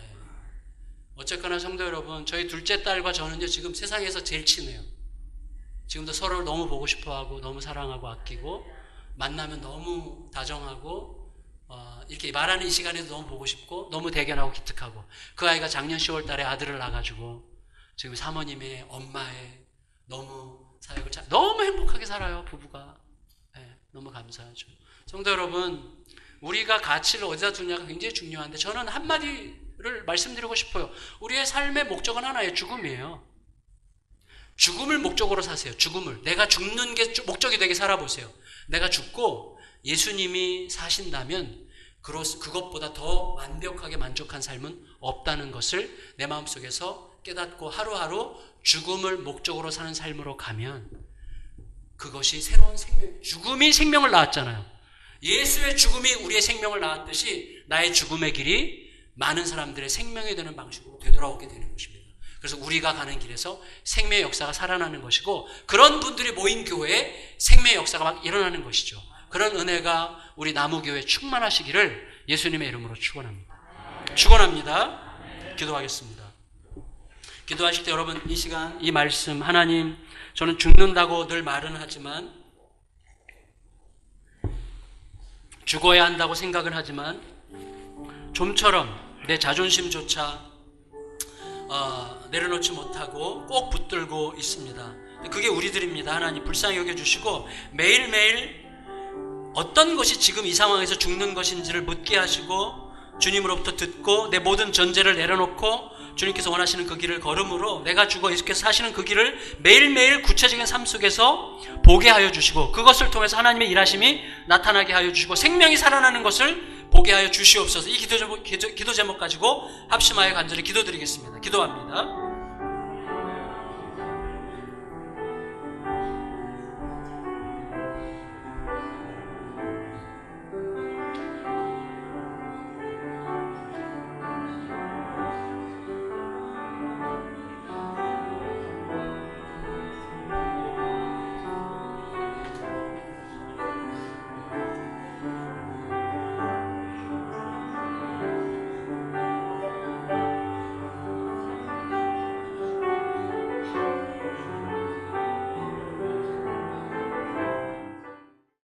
어쨌거나 성도 여러분, 저희 둘째 딸과 저는요 지금 세상에서 제일 친해요. 지금도 서로를 너무 보고 싶어하고 너무 사랑하고 아끼고 만나면 너무 다정하고 이렇게 말하는 이 시간에도 너무 보고 싶고 너무 대견하고 기특하고, 그 아이가 작년 10월 달에 아들을 낳아가지고 지금 사모님의 엄마의 너무 사역을 너무 행복하게 살아요. 부부가. 네, 너무 감사하죠. 성도 여러분, 우리가 가치를 어디다 두냐가 굉장히 중요한데 저는 한마디를 말씀드리고 싶어요. 우리의 삶의 목적은 하나예요. 죽음이에요. 죽음을 목적으로 사세요. 죽음을. 내가 죽는 게 목적이 되게 살아보세요. 내가 죽고 예수님이 사신다면 그것보다 더 완벽하게 만족한 삶은 없다는 것을 내 마음속에서 깨닫고 하루하루 죽음을 목적으로 사는 삶으로 가면 그것이 새로운 생명, 죽음이 생명을 낳았잖아요. 예수의 죽음이 우리의 생명을 낳았듯이 나의 죽음의 길이 많은 사람들의 생명이 되는 방식으로 되돌아오게 되는 것입니다. 그래서 우리가 가는 길에서 생명의 역사가 살아나는 것이고, 그런 분들이 모인 교회에 생명의 역사가 막 일어나는 것이죠. 그런 은혜가 우리 나무교회에 충만하시기를 예수님의 이름으로 축원합니다. 축원합니다. 기도하겠습니다. 기도하실 때 여러분 이 시간 이 말씀, 하나님 저는 죽는다고 늘 말은 하지만, 죽어야 한다고 생각은 하지만 좀처럼 내 자존심조차 내려놓지 못하고 꼭 붙들고 있습니다. 그게 우리들입니다. 하나님 불쌍히 여겨주시고 매일매일 어떤 것이 지금 이 상황에서 죽는 것인지를 묻게 하시고 주님으로부터 듣고 내 모든 전제를 내려놓고 주님께서 원하시는 그 길을 걸음으로 내가 죽어 예수께서 사시는 그 길을 매일매일 구체적인 삶 속에서 보게 하여 주시고, 그것을 통해서 하나님의 일하심이 나타나게 하여 주시고 생명이 살아나는 것을 보게 하여 주시옵소서. 이 기도 제목 가지고 합심하여 간절히 기도드리겠습니다. 기도합니다.